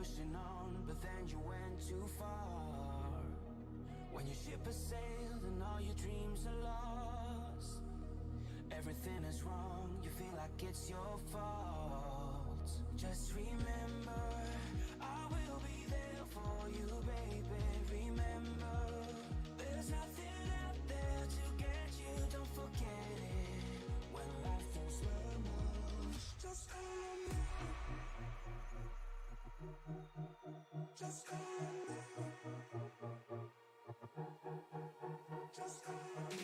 pushing on, but then you went too far. When your ship has sailed and all your dreams are lost, everything is wrong, you feel like it's your fault. Just remember, I will be there for you, baby. Remember, there's nothing out there to get you, don't forget it. When life throws lemons, just call me. Just call me. Just call me. Just call me.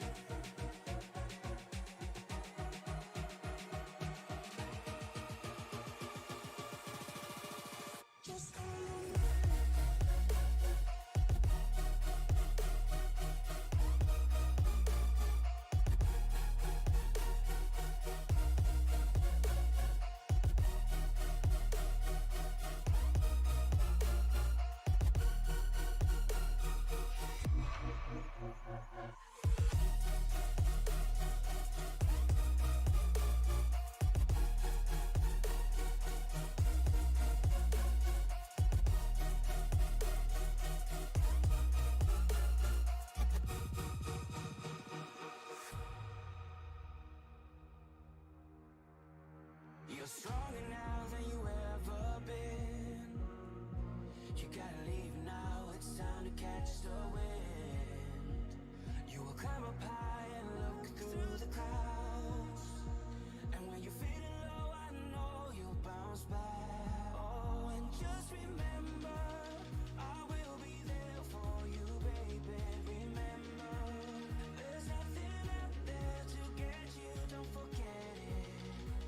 You're stronger now than you ever been. You gotta leave now, it's time to catch the wind. You will climb up high and look through the clouds, and when you're feeling low, I know you'll bounce back. Oh, and just remember, I will be there for you, baby. Remember, there's nothing out there to get you, don't forget it.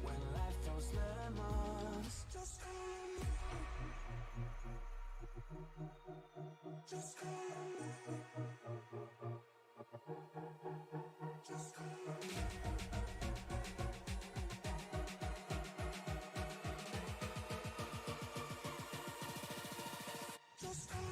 When life throws lemons, just call me. Just call me. Just call me. Just call me.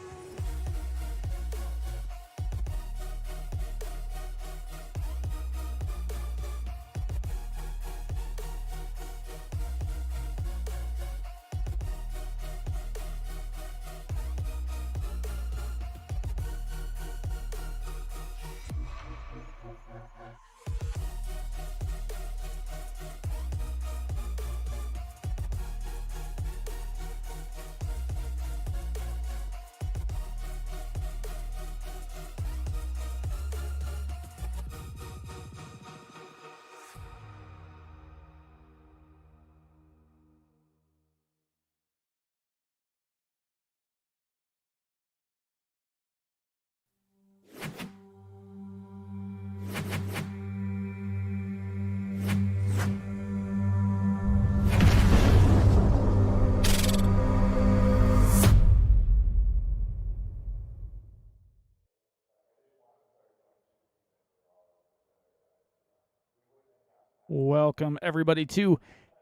Welcome, everybody, to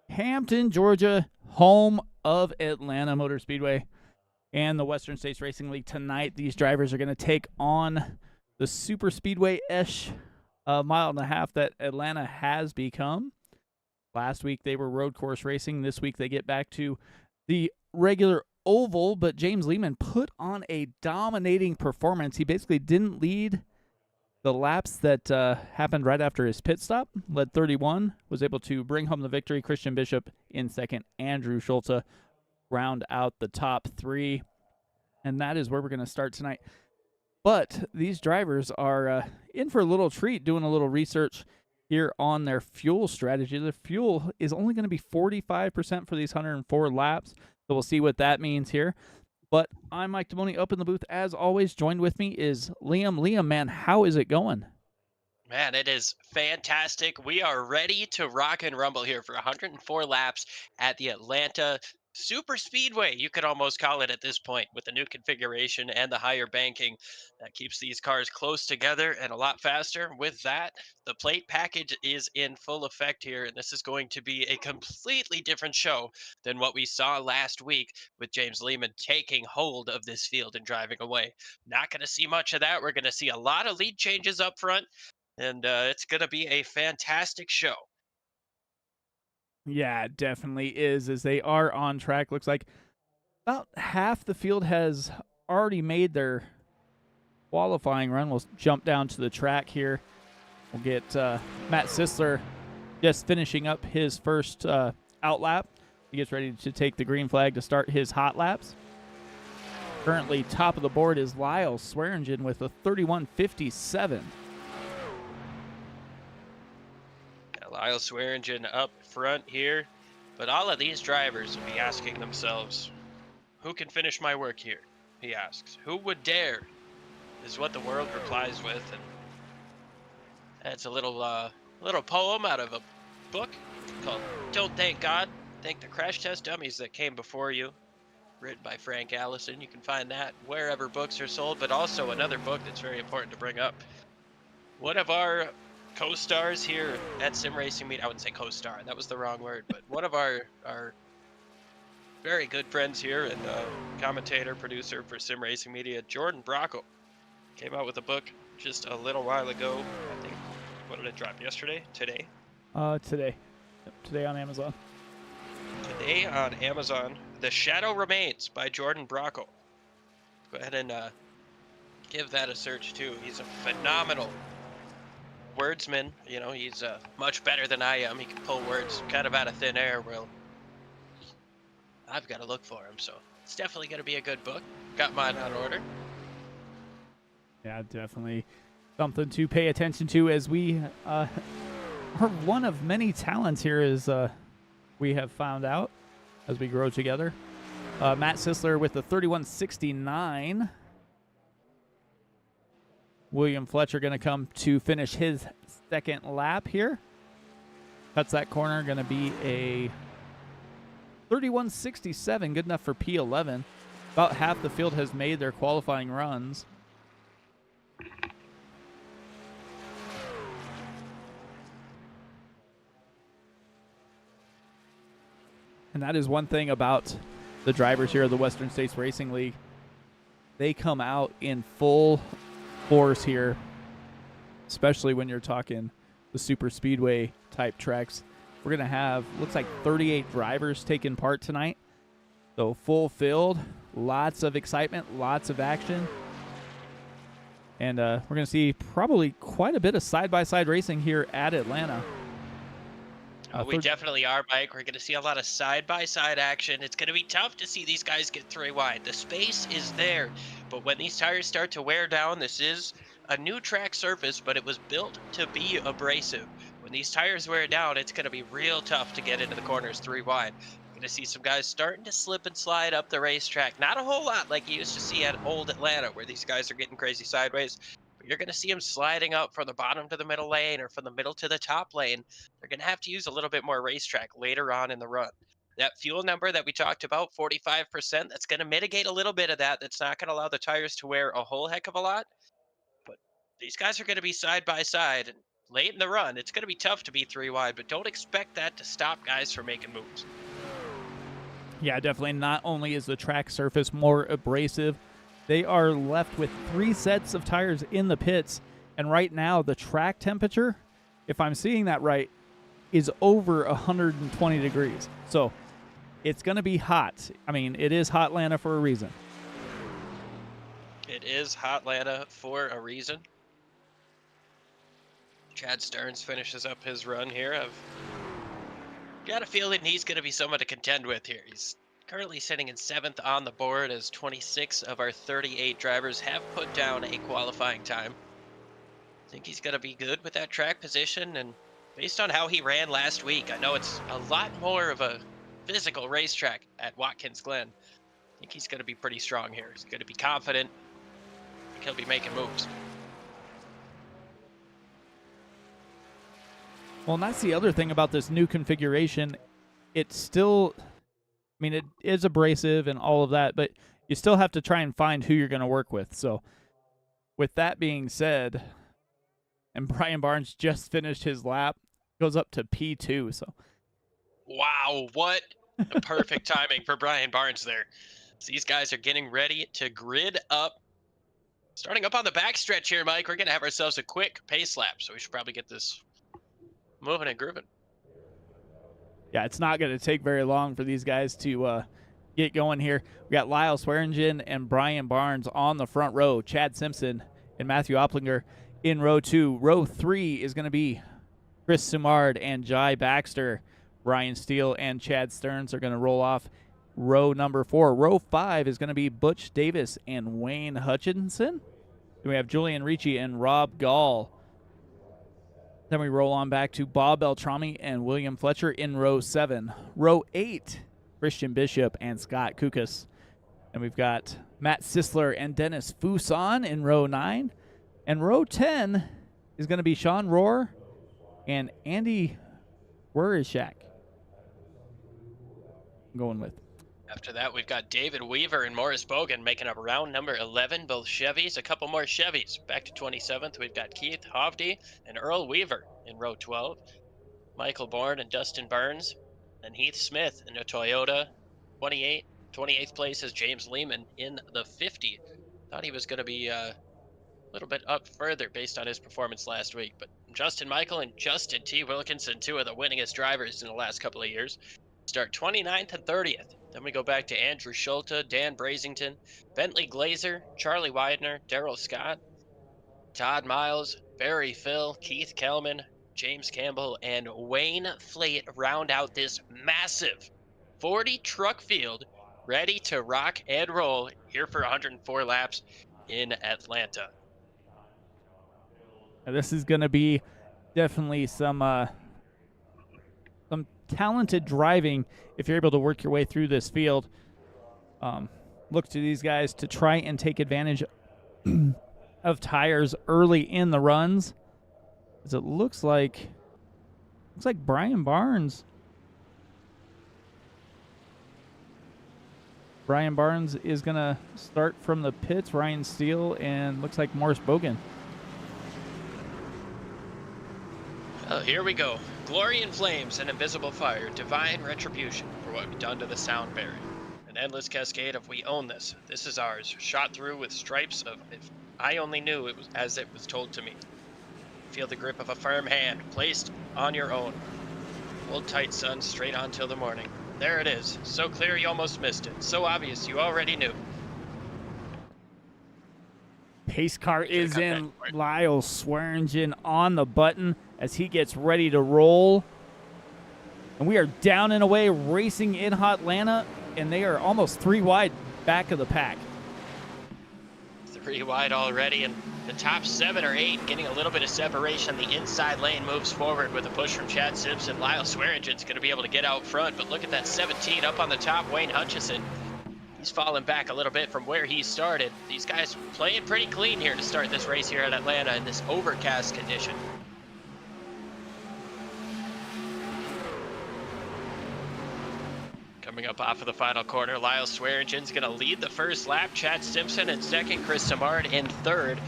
Hampton, Georgia, home of Atlanta Motor Speedway and the Western States Racing League. Tonight, these drivers are going to take on the super speedway-ish mile and a half that Atlanta has become. Last week, they were road course racing. This week, they get back to the regular oval, but James Lehman put on a dominating performance. He basically didn't lead the laps that happened right after his pit stop. Led 31, was able to bring home the victory. Christian Bishop in second. Andrew Schulze round out the top three. And that is where we're going to start tonight. But these drivers are in for a little treat, doing a little research here on their fuel strategy. The fuel is only going to be 45% for these 104 laps. So we'll see what that means here. But I'm Mike Demoni, up in the booth. As always, joined with me is Liam. Liam, man, how is it going? Man, it is fantastic. We are ready to rock and rumble here for 104 laps at the Atlanta Super Speedway. You could almost call it at this point, with the new configuration and the higher banking that keeps these cars close together and a lot faster. With that, the plate package is in full effect here, and this is going to be a completely different show than what we saw last week with James Lehman taking hold of this field and driving away. Not going to see much of that. We're going to see a lot of lead changes up front, and it's going to be a fantastic show. Yeah, it definitely is, as they are on track. Looks like about half the field has already made their qualifying run. We'll jump down to the track here. We'll get Matt Sisler just finishing up his first out lap. He gets ready to take the green flag to start his hot laps. Currently top of the board is Lyle Swearingen with a 31.57. Lyle Swearingen up front here, but all of these drivers will be asking themselves, who can finish my work here? He asks. Who would dare? Is what the world replies with, and that's a little poem out of a book called Don't Thank God, Thank the Crash Test Dummies That Came Before You, written by Frank Allison. You can find that wherever books are sold, but also another book that's very important to bring up. One of our co-stars here at Sim Racing Media, I wouldn't say co-star, that was the wrong word, but one of our very good friends here and commentator, producer for Sim Racing Media, Jordan Brocco, came out with a book just a little while ago. I think, what did it drop, yesterday? Today? Today. Yep, today on Amazon. Today on Amazon, The Shadow Remains by Jordan Brocco. Go ahead and give that a search too. He's a phenomenal wordsman. You know, he's much better than I am. He can pull words kind of out of thin air. Well, I've got to look for him, so it's definitely going to be a good book. Got mine on order. Yeah, definitely something to pay attention to as we are one of many talents here, as we have found out as we grow together. Matt Sisler with the 31.69. William Fletcher going to come to finish his second lap here. Cuts that corner, going to be a 31.67, good enough for P11. About half the field has made their qualifying runs. And that is one thing about the drivers here of the Western States Racing League. They come out in full force here, especially when you're talking the super speedway type tracks. We're going to have, looks like 38 drivers taking part tonight. So full field, lots of excitement, lots of action. And we're going to see probably quite a bit of side-by-side racing here at Atlanta. We definitely are, Mike. We're going to see a lot of side-by-side action. It's going to be tough to see these guys get three wide. The space is there, but when these tires start to wear down, this is a new track surface, but it was built to be abrasive. When these tires wear down, it's going to be real tough to get into the corners three wide. We're going to see some guys starting to slip and slide up the racetrack. Not a whole lot like you used to see at old Atlanta, where these guys are getting crazy sideways. But you're going to see them sliding up from the bottom to the middle lane or from the middle to the top lane. They're going to have to use a little bit more racetrack later on in the run. That fuel number that we talked about, 45%, that's going to mitigate a little bit of that. That's not going to allow the tires to wear a whole heck of a lot. But these guys are going to be side by side. And late in the run, it's going to be tough to be three wide, but don't expect that to stop guys from making moves. Yeah, definitely. Not only is the track surface more abrasive, they are left with 3 sets of tires in the pits. And right now, the track temperature, if I'm seeing that right, is over 120 degrees. So it's going to be hot. I mean, it is Hotlanta for a reason. It is Hotlanta for a reason. Chad Stearns finishes up his run here. I've got a feeling he's going to be someone to contend with here. He's currently sitting in 7th on the board as 26 of our 38 drivers have put down a qualifying time. I think he's going to be good with that track position, and based on how he ran last week, I know it's a lot more of a physical racetrack at Watkins Glen. I think he's going to be pretty strong here. He's going to be confident. I think he'll be making moves. Well, and that's the other thing about this new configuration. It's still, I mean, it is abrasive and all of that, but you still have to try and find who you're going to work with. So with that being said, and Brian Barnes just finished his lap, goes up to P2. So, wow, what a perfect timing for Brian Barnes there. So these guys are getting ready to grid up. Starting up on the backstretch here, Mike, we're going to have ourselves a quick pace lap, so we should probably get this moving and grooving. Yeah, it's not going to take very long for these guys to get going here. We got Lyle Swearingen and Brian Barnes on the front row. Chad Simpson and Matthew Opplinger in row 2. Row 3 is going to be Chris Sumard and Jai Baxter. Ryan Steele and Chad Stearns are going to roll off row number 4. Row 5 is going to be Butch Davis and Wayne Hutchinson. Then we have Julian Ricci and Rob Gall. Then we roll on back to Bob Beltrami and William Fletcher in row 7. Row 8, Christian Bishop and Scott Kukas. And we've got Matt Sisler and Dennis Fuson in row 9. And row 10 is going to be Sean Rohr and Andy Werishak. I'm going with. After that, we've got David Weaver and Morris Bogan making up round number 11, both Chevys. A couple more Chevys. Back to 27th, we've got Keith Hovde and Earl Weaver in row 12. Michael Bourne and Dustin Burns. And Heath Smith in a Toyota. 28th place is James Lehman in the 50. Thought he was going to be a little bit up further based on his performance last week. But Justin Michael and Justin T. Wilkinson, two of the winningest drivers in the last couple of years, start 29th and 30th. Then we go back to Andrew Schulte, Dan Brazington, Bentley Glazer, Charlie Widener, Darrell Scott, Todd Miles, Barry Phil, Keith Kelman, James Campbell, and Wayne Flate round out this massive 40 truck field ready to rock and roll here for 104 laps in Atlanta. Now this is going to be definitely some talented driving if you're able to work your way through this field. Look to these guys to try and take advantage of tires early in the runs, as it looks like Brian Barnes is going to start from the pits. Ryan Steele and looks like Morris Bogan. Oh, here we go. Glory in flames and invisible fire, divine retribution for what we've done to the sound barrier. An endless cascade of we own this. This is ours. Shot through with stripes of if I only knew it was as it was told to me. Feel the grip of a firm hand placed on your own. Hold tight, son, straight on till the morning. There it is. So clear you almost missed it. So obvious you already knew. Pace car is in. Lyle Swearingen on the button as he gets ready to roll. And we are down and away racing in Hotlanta, and they are almost 3 wide back of the pack. 3 wide already, and the top 7 or 8 getting a little bit of separation. The inside lane moves forward with a push from Chad Simpson. Lyle Swearingen's going to be able to get out front, but look at that 17 up on the top, Wayne Hutchison. He's fallen back a little bit from where he started. These guys playing pretty clean here to start this race here at Atlanta in this overcast condition. Coming up off of the final corner, Lyle Swearingen's going to lead the first lap. Chad Simpson in second, Chris Samard in third.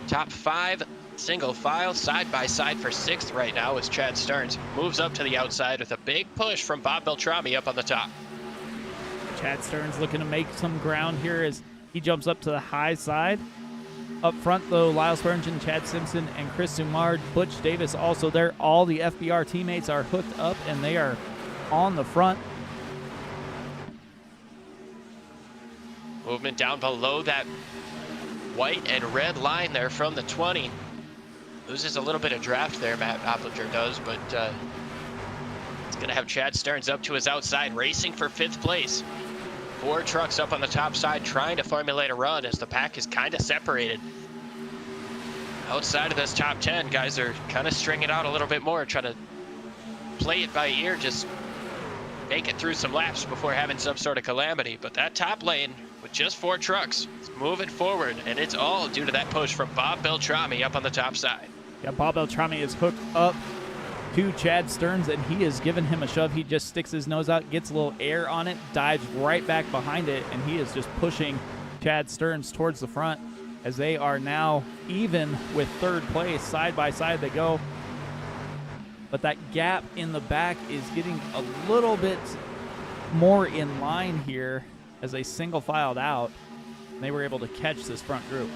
Top 5 single file side by side for 6th right now as Chad Stearns moves up to the outside with a big push from Bob Beltrami up on the top. Chad Stearns looking to make some ground here as he jumps up to the high side. Up front, though, Lyle Swearingen, Chad Simpson, and Chris Sumard. Butch Davis also there. All the FBR teammates are hooked up, and they are on the front. Movement down below that white and red line there from the 20. Loses a little bit of draft there, Matt Opplinger does, but it's going to have Chad Stearns up to his outside, racing for 5th place. 4 trucks up on the top side trying to formulate a run as the pack is kind of separated. Outside of this top 10, guys are kind of stringing out a little bit more, trying to play it by ear, just make it through some laps before having some sort of calamity. But that top lane with just 4 trucks is moving forward, and it's all due to that push from Bob Beltrami up on the top side. Yeah, Bob Beltrami is hooked up to Chad Stearns, and he has given him a shove. He just sticks his nose out, gets a little air on it, dives right back behind it, and he is just pushing Chad Stearns towards the front as they are now even with 3rd place. Side by side they go. But that gap in the back is getting a little bit more in line here as they single filed out. And they were able to catch this front group.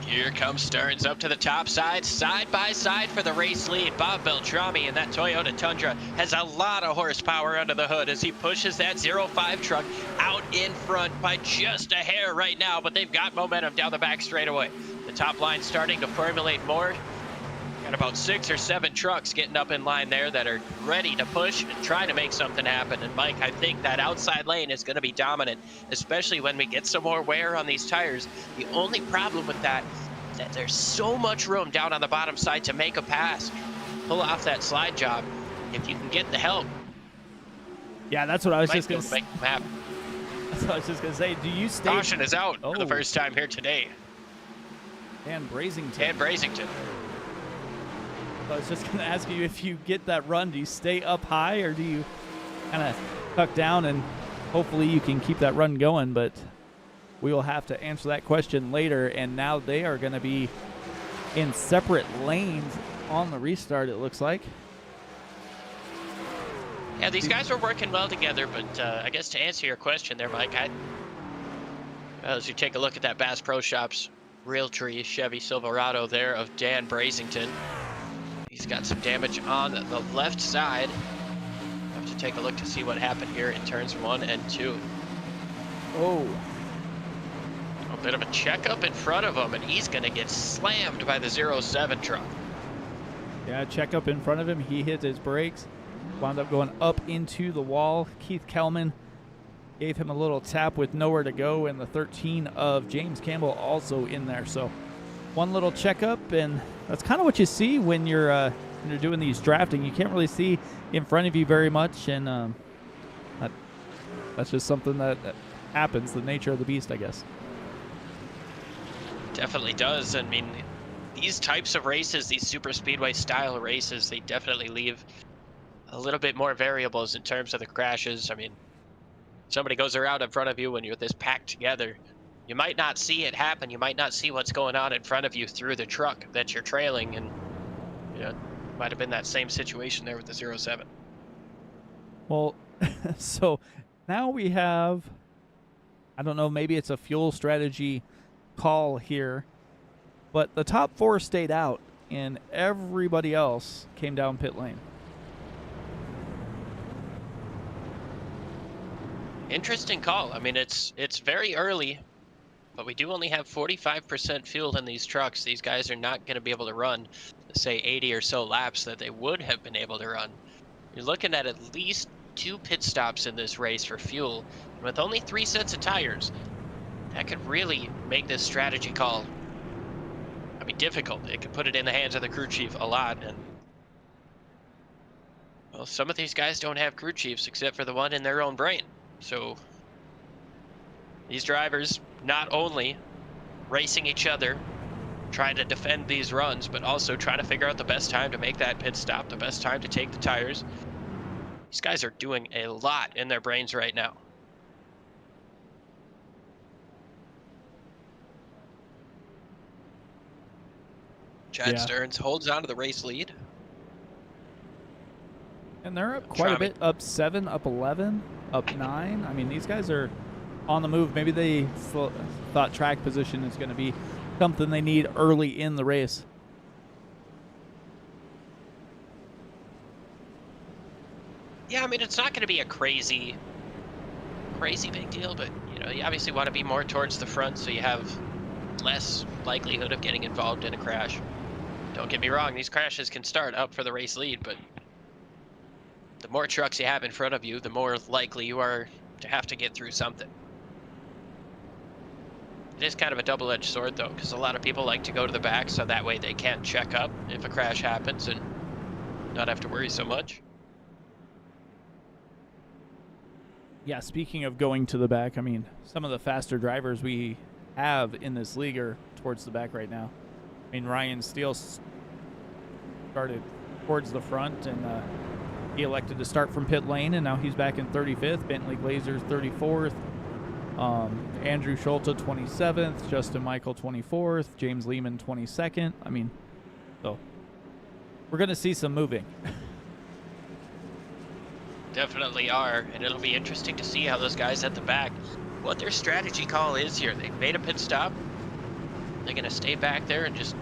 Here comes Stearns up to the top side by side for the race lead. Bob Beltrami in that Toyota Tundra has a lot of horsepower under the hood as he pushes that 05 truck out in front by just a hair right now, but they've got momentum down the back straightaway. The top line starting to formulate more. Got about 6 or 7 trucks getting up in line there that are ready to push and try to make something happen. And Mike, I think that outside lane is going to be dominant, especially when we get some more wear on these tires. The only problem with that is that there's so much room down on the bottom side to make a pass, pull off that slide job. If you can get the help. Yeah, that's what I was just going to say. Make them happen. That's what I was just going to say. Do you stay? Caution is out for the first time here today. And Brazington. And Brazington. I was just going to ask you, if you get that run, do you stay up high or do you kind of tuck down and hopefully you can keep that run going? But we will have to answer that question later. And now they are going to be in separate lanes on the restart, it looks like. Yeah, these guys are working well together, but I guess to answer your question there, Mike, as you take a look at that Bass Pro Shops Realtree Chevy Silverado there of Dan Brazington, he's got some damage on the left side. Have to take a look to see what happened here in turns 1 and 2. Oh. A bit of a checkup in front of him, and he's going to get slammed by the 07 truck. Yeah, checkup in front of him. He hit his brakes, wound up going up into the wall. Keith Kelman gave him a little tap with nowhere to go, and the 13 of James Campbell also in there. So one little checkup, and that's kind of what you see when you're doing these drafting. You can't really see in front of you very much, and that's just something that happens, the nature of the beast, I guess. Definitely does. I mean, these types of races, these super speedway style races, they definitely leave a little bit more variables in terms of the crashes. I mean, somebody goes around in front of you when you're this packed together, you might not see it happen. You might not see what's going on in front of you through the truck that you're trailing, and might have been that same situation there with the 07. Well, so now we have, I don't know, maybe it's a fuel strategy call here, but the top 4 stayed out, and everybody else came down pit lane. Interesting call. I mean, it's very early, but we do only have 45% fuel in these trucks. These guys are not going to be able to run, say, 80 or so laps that they would have been able to run. You're looking at least 2 pit stops in this race for fuel. And with only 3 sets of tires, that could really make this strategy call, I mean, difficult. It could put it in the hands of the crew chief a lot. And well, some of these guys don't have crew chiefs except for the one in their own brain. So these drivers not only racing each other, trying to defend these runs, but also trying to figure out the best time to make that pit stop, the best time to take the tires. These guys are doing a lot in their brains right now. Chad Stearns holds on to the race lead. And they're up quite a bit, up 7, up 11, up 9. I mean, these guys are on the move. Maybe they thought track position is going to be something they need early in the race. Yeah, I mean, it's not going to be a crazy big deal, but, you obviously want to be more towards the front so you have less likelihood of getting involved in a crash. Don't get me wrong, these crashes can start up for the race lead, but the more trucks you have in front of you, the more likely you are to have to get through something. It is kind of a double-edged sword, though, because a lot of people like to go to the back so that way they can check up if a crash happens and not have to worry so much. Yeah, speaking of going to the back, I mean, some of the faster drivers we have in this league are towards the back right now. I mean, Ryan Steele started towards the front, and he elected to start from pit lane, and now he's back in 35th. Bentley Glazer's 34th. Andrew Schulte 27th. Justin Michael 24th. James Lehman 22nd. I mean, so we're going to see some moving. Definitely are, and it'll be interesting to see how those guys at the back, what their strategy call is here. They've made a pit stop. They're going to stay back there and just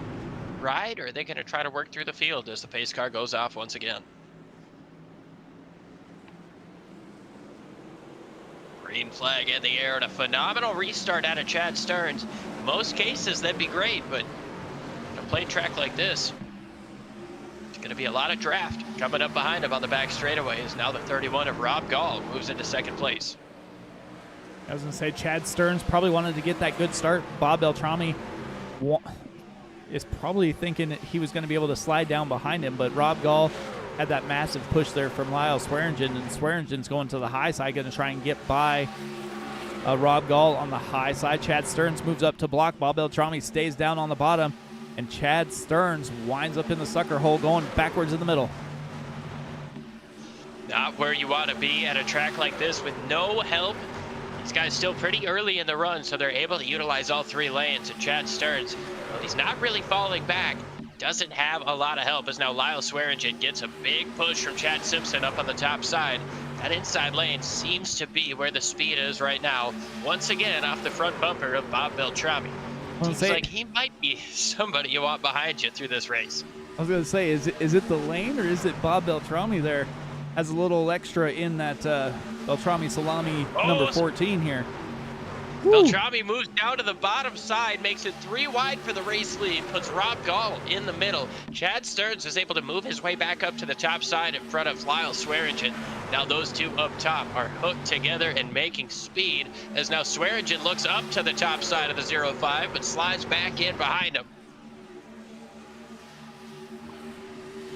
ride, or are they going to try to work through the field as the pace car goes off once again? Green flag in the air and a phenomenal restart out of Chad Stearns. Most cases, that'd be great, but in a plain track like this, it's going to be a lot of draft. Coming up behind him on the back straightaway is now the 31 of Rob Gall, moves into second place. I was going to say Chad Stearns probably wanted to get that good start. Bob Beltrami is probably thinking that he was going to be able to slide down behind him, but Rob Gall had that massive push there from Lyle Swearingen, and Swearingen's going to the high side, going to try and get by Rob Gall on the high side. Chad Stearns moves up to block. Bob Beltrami stays down on the bottom, and Chad Stearns winds up in the sucker hole, going backwards in the middle. Not where you want to be at a track like this with no help. These guys still pretty early in the run, so they're able to utilize all three lanes. And Chad Stearns, well, he's not really falling back. Doesn't have a lot of help, as now Lyle Swearingen gets a big push from Chad Simpson up on the top side. That inside lane seems to be where the speed is right now. Once again, off the front bumper of Bob Beltrami. Seems like he might be somebody you want behind you through this race. I was going to say, is it the lane, or is it Bob Beltrami there? Has a little extra in that Beltrami salami number 14 here. Beltrami moves down to the bottom side, makes it 3 wide for the race lead, puts Rob Gall in the middle. Chad Stearns is able to move his way back up to the top side in front of Lyle Swearingen. Now those two up top are hooked together and making speed, as now Swearingen looks up to the top side of the 05, but slides back in behind him.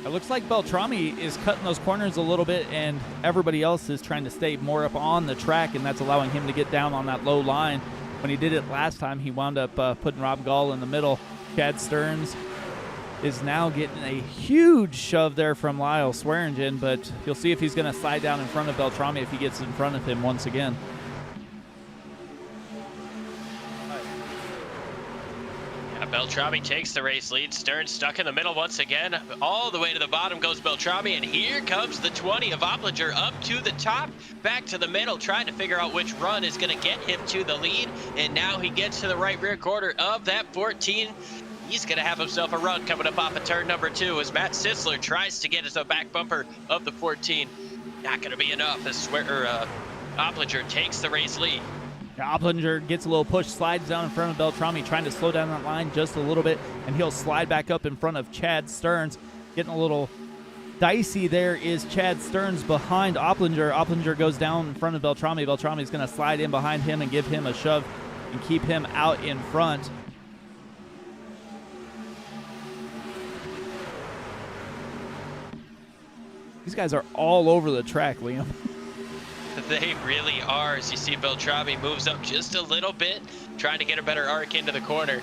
It looks like Beltrami is cutting those corners a little bit, and everybody else is trying to stay more up on the track, and that's allowing him to get down on that low line. When he did it last time, he wound up putting Rob Gall in the middle. Chad Stearns is now getting a huge shove there from Lyle Swearingen, but you'll see if he's going to slide down in front of Beltrami if he gets in front of him once again. Beltrami takes the race lead. Stearns stuck in the middle once again. All the way to the bottom goes Beltrami, and here comes the 20 of Oplinger up to the top, back to the middle, trying to figure out which run is going to get him to the lead. And now he gets to the right rear quarter of that 14. He's going to have himself a run coming up off of turn number 2 as Matt Sisler tries to get his back bumper of the 14. Not going to be enough as Oplinger takes the race lead. Oplinger gets a little push, slides down in front of Beltrami, trying to slow down that line just a little bit, and he'll slide back up in front of Chad Stearns. Getting a little dicey there is Chad Stearns behind Oplinger. Oplinger goes down in front of Beltrami. Beltrami's going to slide in behind him and give him a shove and keep him out in front. These guys are all over the track, Liam. They really are. As you see, Beltrami moves up just a little bit, trying to get a better arc into the corner.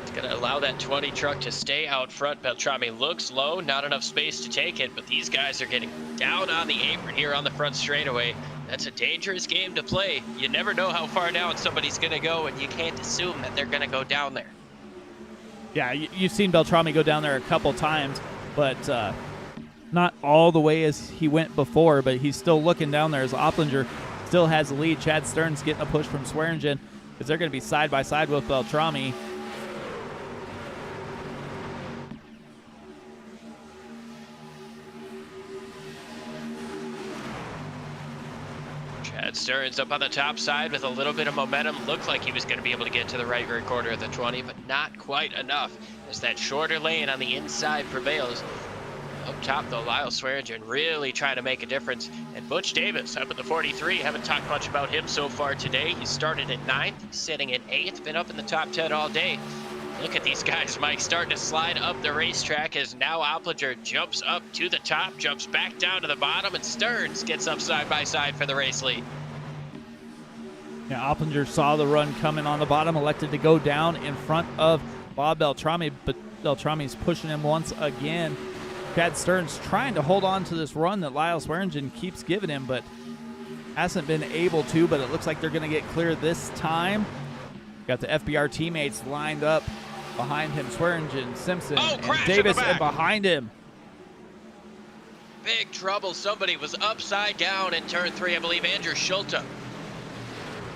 It's going to allow that 20 truck to stay out front. Beltrami looks low, not enough space to take it, but these guys are getting down on the apron here on the front straightaway. That's a dangerous game to play. You never know how far down somebody's going to go, and you can't assume that they're going to go down there. Yeah, you've seen Beltrami go down there a couple times, but not all the way as he went before, but he's still looking down there as Oplinger still has the lead. Chad Stearns getting a push from Swearingen because they're going to be side by side with Beltrami. Chad Stearns up on the top side with a little bit of momentum. Looked like he was going to be able to get to the right rear quarter of the 20, but not quite enough as that shorter lane on the inside prevails. Up top, though, Lyle Swearingen really trying to make a difference. And Butch Davis up at the 43. Haven't talked much about him so far today. He started at 9th, sitting at 8th, been up in the top 10 all day. Look at these guys, Mike, starting to slide up the racetrack as now Oplinger jumps up to the top, jumps back down to the bottom, and Stearns gets up side by side for the race lead. Yeah, Oplinger saw the run coming on the bottom, elected to go down in front of Bob Beltrami, but Beltrami's pushing him once again. Chad Stearns trying to hold on to this run that Lyle Swearingen keeps giving him, but hasn't been able to, but it looks like they're going to get clear this time. Got the FBR teammates lined up behind him, Swearingen, Simpson, and Davis, and behind him. Big trouble. Somebody was upside down in turn 3. I believe Andrew Schulte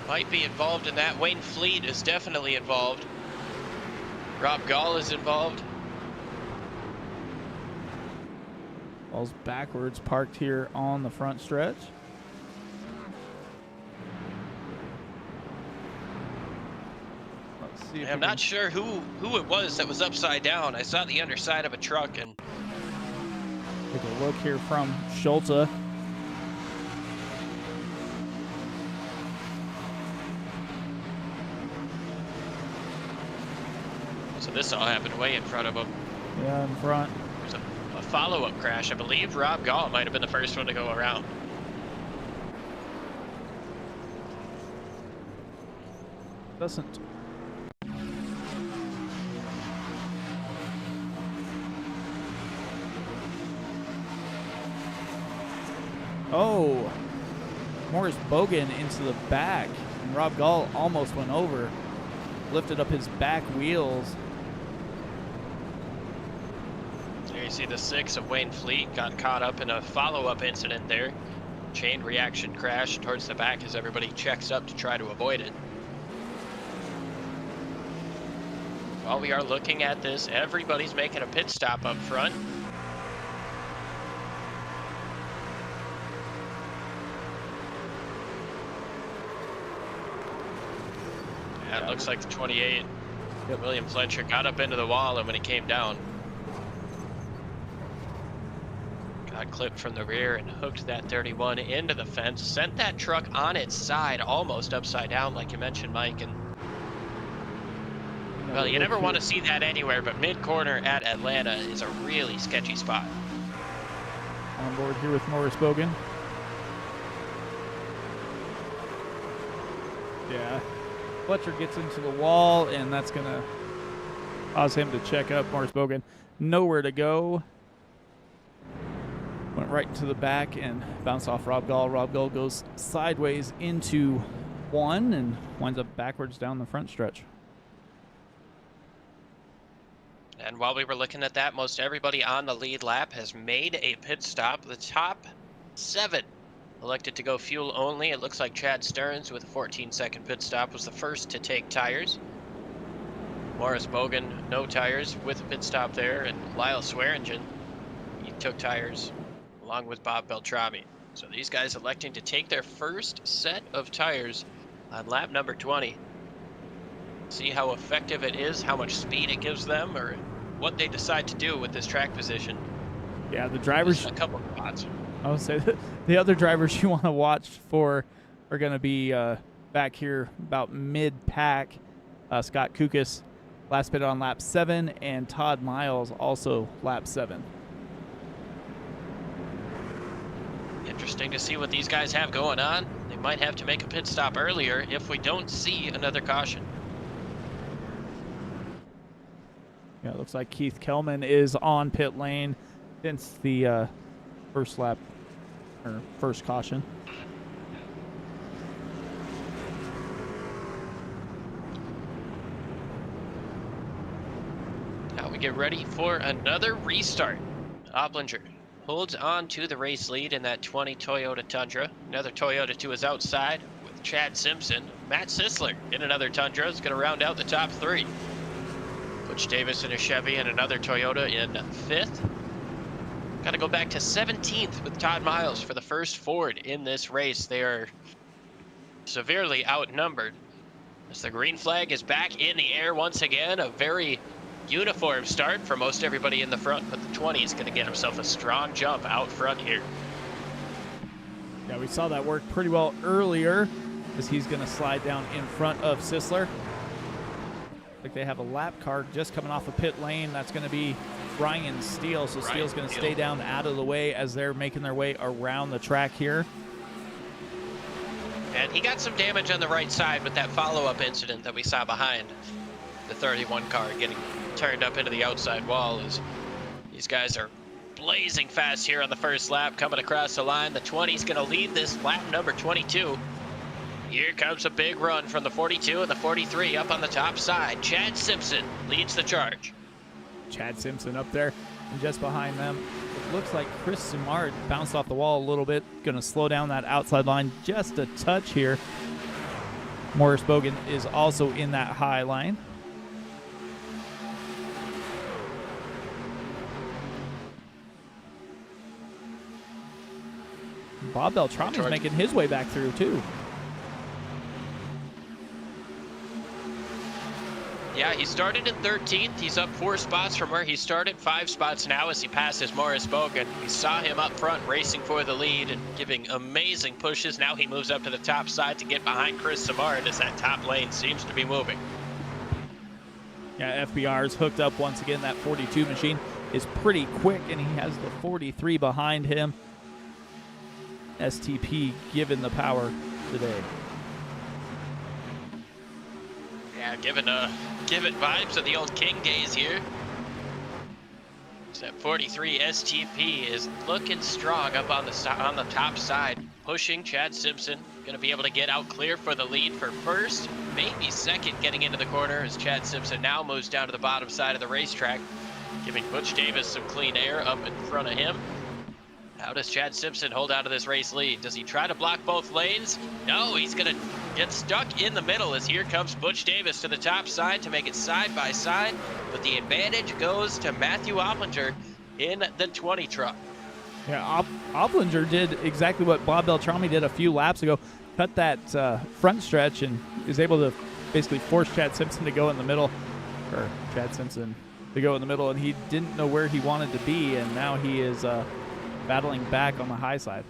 might be involved in that. Wayne Fleet is definitely involved. Rob Gall is involved. Ball's backwards, parked here on the front stretch. Let's see. I'm not sure who it was that was upside down. I saw the underside of a truck and Take a look here from Schulze. so this all happened way in front of him. Yeah, in front. There's a follow-up crash. I believe Rob Gall might have been the first one to go around. Doesn't. Oh, Morris Bogan into the back, and Rob Gall almost went over, lifted up his back wheels. There you see the 6 of Wayne Fleet got caught up in a follow-up incident there. Chain reaction crash towards the back as everybody checks up to try to avoid it. While we are looking at this, everybody's making a pit stop up front. Yeah, it looks like the 28. Yep. William Fletcher got up into the wall, and when he came down, got clipped from the rear and hooked that 31 into the fence, sent that truck on its side, almost upside down, like you mentioned, Mike. And well, you never want to see that anywhere, but mid-corner at Atlanta is a really sketchy spot. On board here with Morris Bogan. Yeah. Fletcher gets into the wall, and that's going to cause him to check up. Morris Bogan, nowhere to go. Went right into the back and bounced off Rob Gall. Rob Gall goes sideways into one and winds up backwards down the front stretch. And while we were looking at that, most everybody on the lead lap has made a pit stop. The top 7 elected to go fuel only. It looks like Chad Stearns with a 14-second pit stop was the first to take tires. Morris Bogan, no tires with a pit stop there. And Lyle Swearingen, he took tires along with Bob Beltrami. So these guys electing to take their first set of tires on lap number 20. See how effective it is, how much speed it gives them, or what they decide to do with this track position. Yeah, the drivers. A couple of spots. I would say that the other drivers you want to watch for are going to be back here about mid-pack. Scott Kukas, last pit on lap 7, and Todd Miles also lap 7. Interesting to see what these guys have going on. They might have to make a pit stop earlier if we don't see another caution. Yeah, it looks like Keith Kellman is on pit lane since the first lap, or first caution. Now we get ready for another restart. Oplinger holds on to the race lead in that 20 Toyota Tundra. Another Toyota to his outside with Chad Simpson. Matt Sisler in another Tundra is going to round out the top 3. Butch Davis in a Chevy and another Toyota in 5th. Got to go back to 17th with Todd Miles for the first Ford in this race. They are severely outnumbered as the green flag is back in the air once again. A very uniform start for most everybody in the front, but the 20 is going to get himself a strong jump out front here. Yeah, we saw that work pretty well earlier as he's going to slide down in front of Sisler. Like they have a lap car just coming off a pit lane. That's going to be Ryan Steele. So Steele's going to stay down out of the way as they're making their way around the track here. And he got some damage on the right side with that follow-up incident that we saw behind the 31 car getting turned up into the outside wall. As these guys are blazing fast here on the first lap, coming across the line. The 20 is going to lead this lap number 22. Here comes a big run from the 42 and the 43 up on the top side. Chad Simpson leads the charge. Chad Simpson up there, and just behind them, it looks like Chris Simard bounced off the wall a little bit. Going to slow down that outside line just a touch here. Morris Bogan is also in that high line. Bob Beltrami's making his way back through, too. Yeah, he started in 13th. He's up 4 spots from where he started, 5 spots now as he passes Morris Bogan. We saw him up front racing for the lead and giving amazing pushes. Now he moves up to the top side to get behind Chris Savard as that top lane seems to be moving. Yeah, FBR is hooked up once again. That 42 machine is pretty quick, and he has the 43 behind him. STP given the power today. Yeah, giving vibes of the old King days here. So that 43 STP is looking strong up on the top side, pushing Chad Simpson. Going to be able to get out clear for the lead for first, maybe second, getting into the corner as Chad Simpson now moves down to the bottom side of the racetrack, giving Butch Davis some clean air up in front of him. How does Chad Simpson hold out of this race lead? Does he try to block both lanes? No, he's going to get stuck in the middle as here comes Butch Davis to the top side to make it side by side. But the advantage goes to Matthew Opplinger in the 20 truck. Yeah, Opplinger did exactly what Bob Beltrami did a few laps ago. Cut that front stretch and is able to basically force Chad Simpson to go in the middle. Or Chad Simpson to go in the middle, and he didn't know where he wanted to be, and now he is battling back on the high side.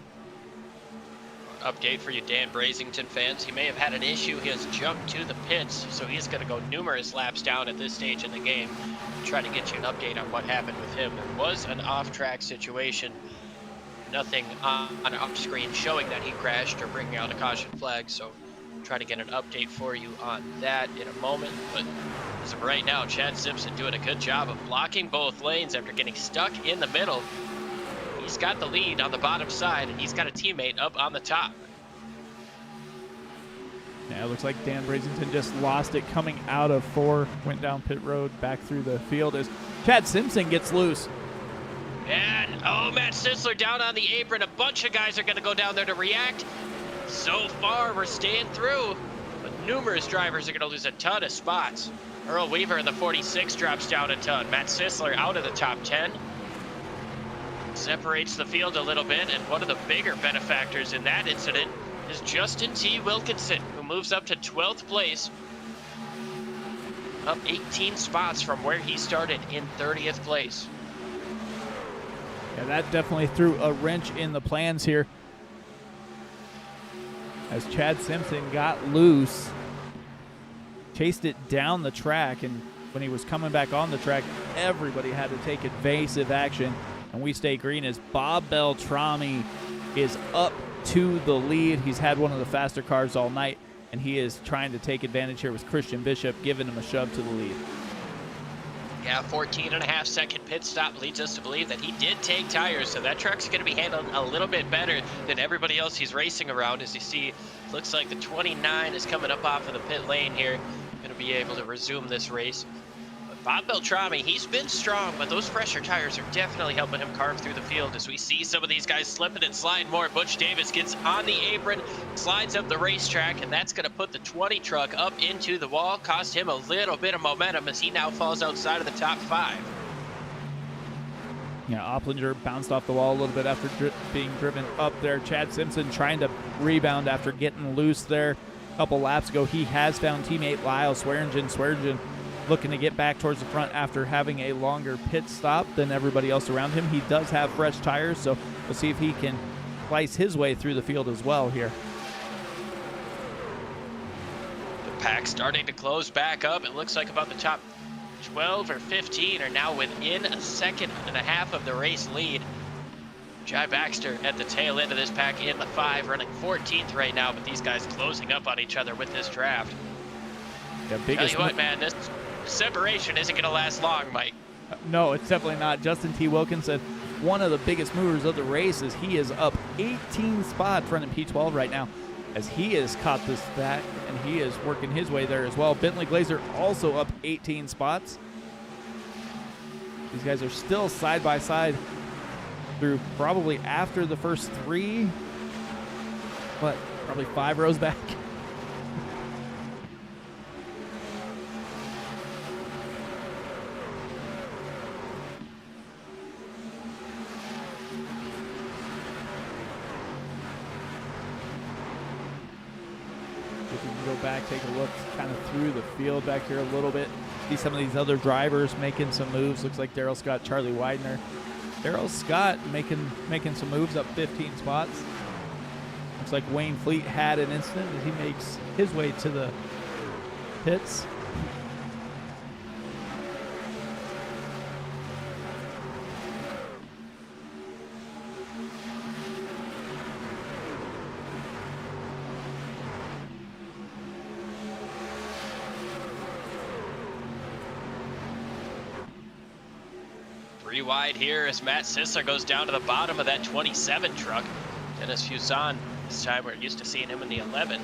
Update for you Dan Brazington fans. He may have had an issue. He has jumped to the pits, so he's going to go numerous laps down at this stage in the game. Try to get you an update on what happened with him. There was an off-track situation. Nothing on off screen showing that he crashed or bringing out a caution flag, so try to get an update for you on that in a moment. But as of right now, Chad Simpson doing a good job of blocking both lanes after getting stuck in the middle. He's got the lead on the bottom side, and he's got a teammate up on the top. Yeah, it looks like Dan Brazington just lost it coming out of 4, went down pit road, back through the field as Chad Simpson gets loose. And, Matt Sisler down on the apron. A bunch of guys are going to go down there to react. So far, we're staying through, but numerous drivers are going to lose a ton of spots. Earl Weaver in the 46 drops down a ton. Matt Sisler out of the top 10. Separates the field a little bit, and one of the bigger benefactors in that incident is Justin T. Wilkinson, who moves up to 12th place, up 18 spots from where he started in 30th place. Yeah, that definitely threw a wrench in the plans here as Chad Simpson got loose, chased it down the track, and when he was coming back on the track, everybody had to take evasive action. And we stay green as Bob Beltrami is up to the lead. He's had one of the faster cars all night, and he is trying to take advantage here with Christian Bishop giving him a shove to the lead. Yeah, 14.5-second pit stop leads us to believe that he did take tires, so that truck's going to be handled a little bit better than everybody else he's racing around. As you see, looks like the 29 is coming up off of the pit lane here. Going to be able to resume this race. Bob Beltrami, he's been strong, but those fresher tires are definitely helping him carve through the field as we see some of these guys slipping and sliding more. Butch Davis gets on the apron, slides up the racetrack, and that's going to put the 20 truck up into the wall, cost him a little bit of momentum as he now falls outside of the top 5. Yeah, Opplinger bounced off the wall a little bit after being driven up there. Chad Simpson trying to rebound after getting loose there a couple laps ago. He has found teammate Lyle Swearingen. Swearingen looking to get back towards the front after having a longer pit stop than everybody else around him. He does have fresh tires, so we'll see if he can slice his way through the field as well here. The pack starting to close back up. It looks like about the top 12 or 15 are now within a second and a half of the race lead. Jai Baxter at the tail end of this pack in the 5, running 14th right now, but these guys closing up on each other with this draft. Tell you what, man, this separation isn't going to last long, Mike. No, it's definitely not. Justin T. Wilkinson, one of the biggest movers of the race, is he is up 18 spots running P12 right now as he has caught this back, and he is working his way there as well. Bentley Glazer also up 18 spots. These guys are still side by side through probably after the first 3, but probably 5 rows back. track, take a look kind of through the field back here a little bit. See some of these other drivers making some moves. Looks like Daryl Scott, Charlie Widener. Daryl Scott making some moves up 15 spots. Looks like Wayne Fleet had an incident as he makes his way to the pits. Three wide here as Matt Sisler goes down to the bottom of that 27 truck. Dennis Fuson, this time we're used to seeing him in the 11.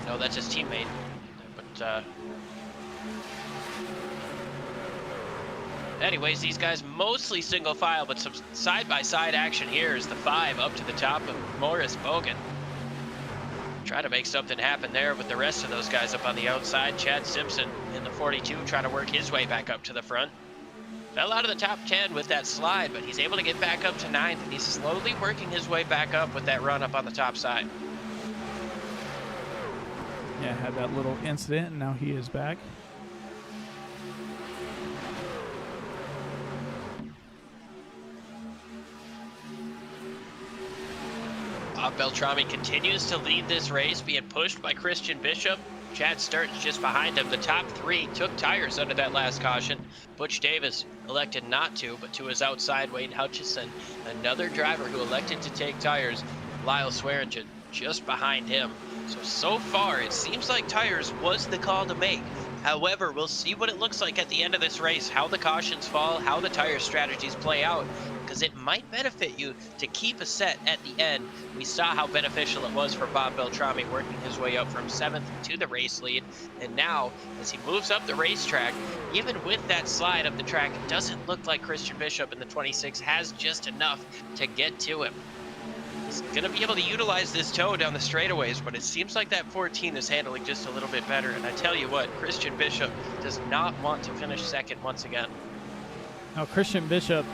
No, that's his teammate. But anyways, these guys mostly single file, but some side-by-side action here as the 5 up to the top of Morris Bogan. Try to make something happen there with the rest of those guys up on the outside. Chad Simpson in the 42 trying to work his way back up to the front. Fell out of the top 10 with that slide, but he's able to get back up to 9th, and he's slowly working his way back up with that run up on the top side. Yeah, had that little incident, and now he is back. Bob Beltrami continues to lead this race, being pushed by Christian Bishop. Chad Sturton's just behind him. The top 3 took tires under that last caution. Butch Davis elected not to, but to his outside, Wayne Hutchison, another driver who elected to take tires, Lyle Swearingen, just behind him. So far, it seems like tires was the call to make. However, we'll see what it looks like at the end of this race, how the cautions fall, how the tire strategies play out, because it might benefit you to keep a set at the end. We saw how beneficial it was for Bob Beltrami working his way up from 7th to the race lead. And now, as he moves up the racetrack, even with that slide up the track, it doesn't look like Christian Bishop in the 26 has just enough to get to him. He's going to be able to utilize this toe down the straightaways, but it seems like that 14 is handling just a little bit better. And I tell you what, Christian Bishop does not want to finish second once again. Now, Christian Bishop,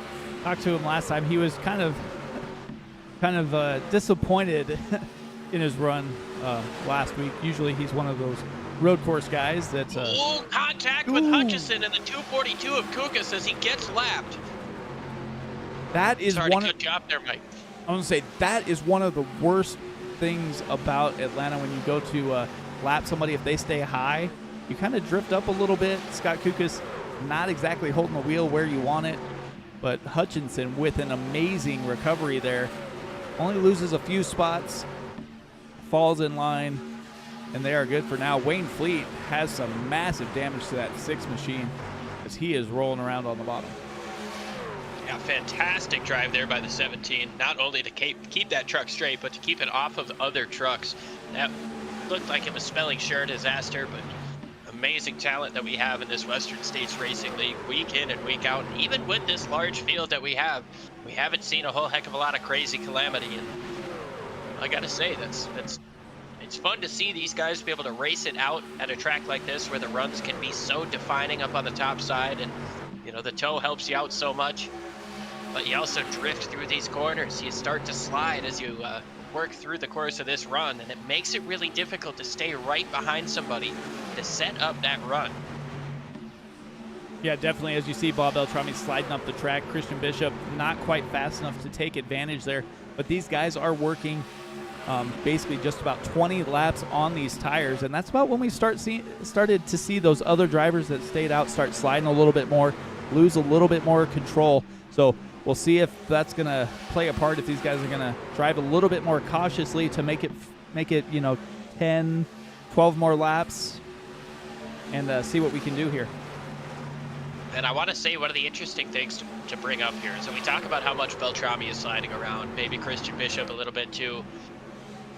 talked to him last time. He was kind of disappointed in his run last week. Usually he's one of those road course guys that's contact with Hutchison in the 242 of Kukas as he gets lapped. That is good job there, Mike. I want to say that is one of the worst things about Atlanta when you go to lap somebody. If they stay high, you kind of drift up a little bit. Scott Kukas not exactly holding the wheel where you want it, but Hutchinson with an amazing recovery there. Only loses a few spots, falls in line, and they are good for now. Wayne Fleet has some massive damage to that 6 machine as he is rolling around on the bottom. Yeah, fantastic drive there by the 17. Not only to keep that truck straight, but to keep it off of other trucks. That looked like it was spelling sure disaster, but amazing talent that we have in this Western States Racing League week in and week out. And even with this large field that we haven't seen a whole heck of a lot of crazy calamity. And I gotta say, it's fun to see these guys be able to race it out at a track like this where the runs can be so defining up on the top side. And you know, the toe helps you out so much, but you also drift through these corners. You start to slide as you work through the course of this run, and it makes it really difficult to stay right behind somebody to set up that run. Yeah, definitely. As you see Bob Beltrami sliding up the track, Christian Bishop not quite fast enough to take advantage there, but these guys are working basically just about 20 laps on these tires, and that's about when we started to see those other drivers that stayed out start sliding a little bit more, lose a little bit more control. So we'll see if that's going to play a part, if these guys are going to drive a little bit more cautiously to make it 10, 12 more laps and see what we can do here. And I want to say one of the interesting things to bring up here is that we talk about how much Beltrami is sliding around, maybe Christian Bishop a little bit too.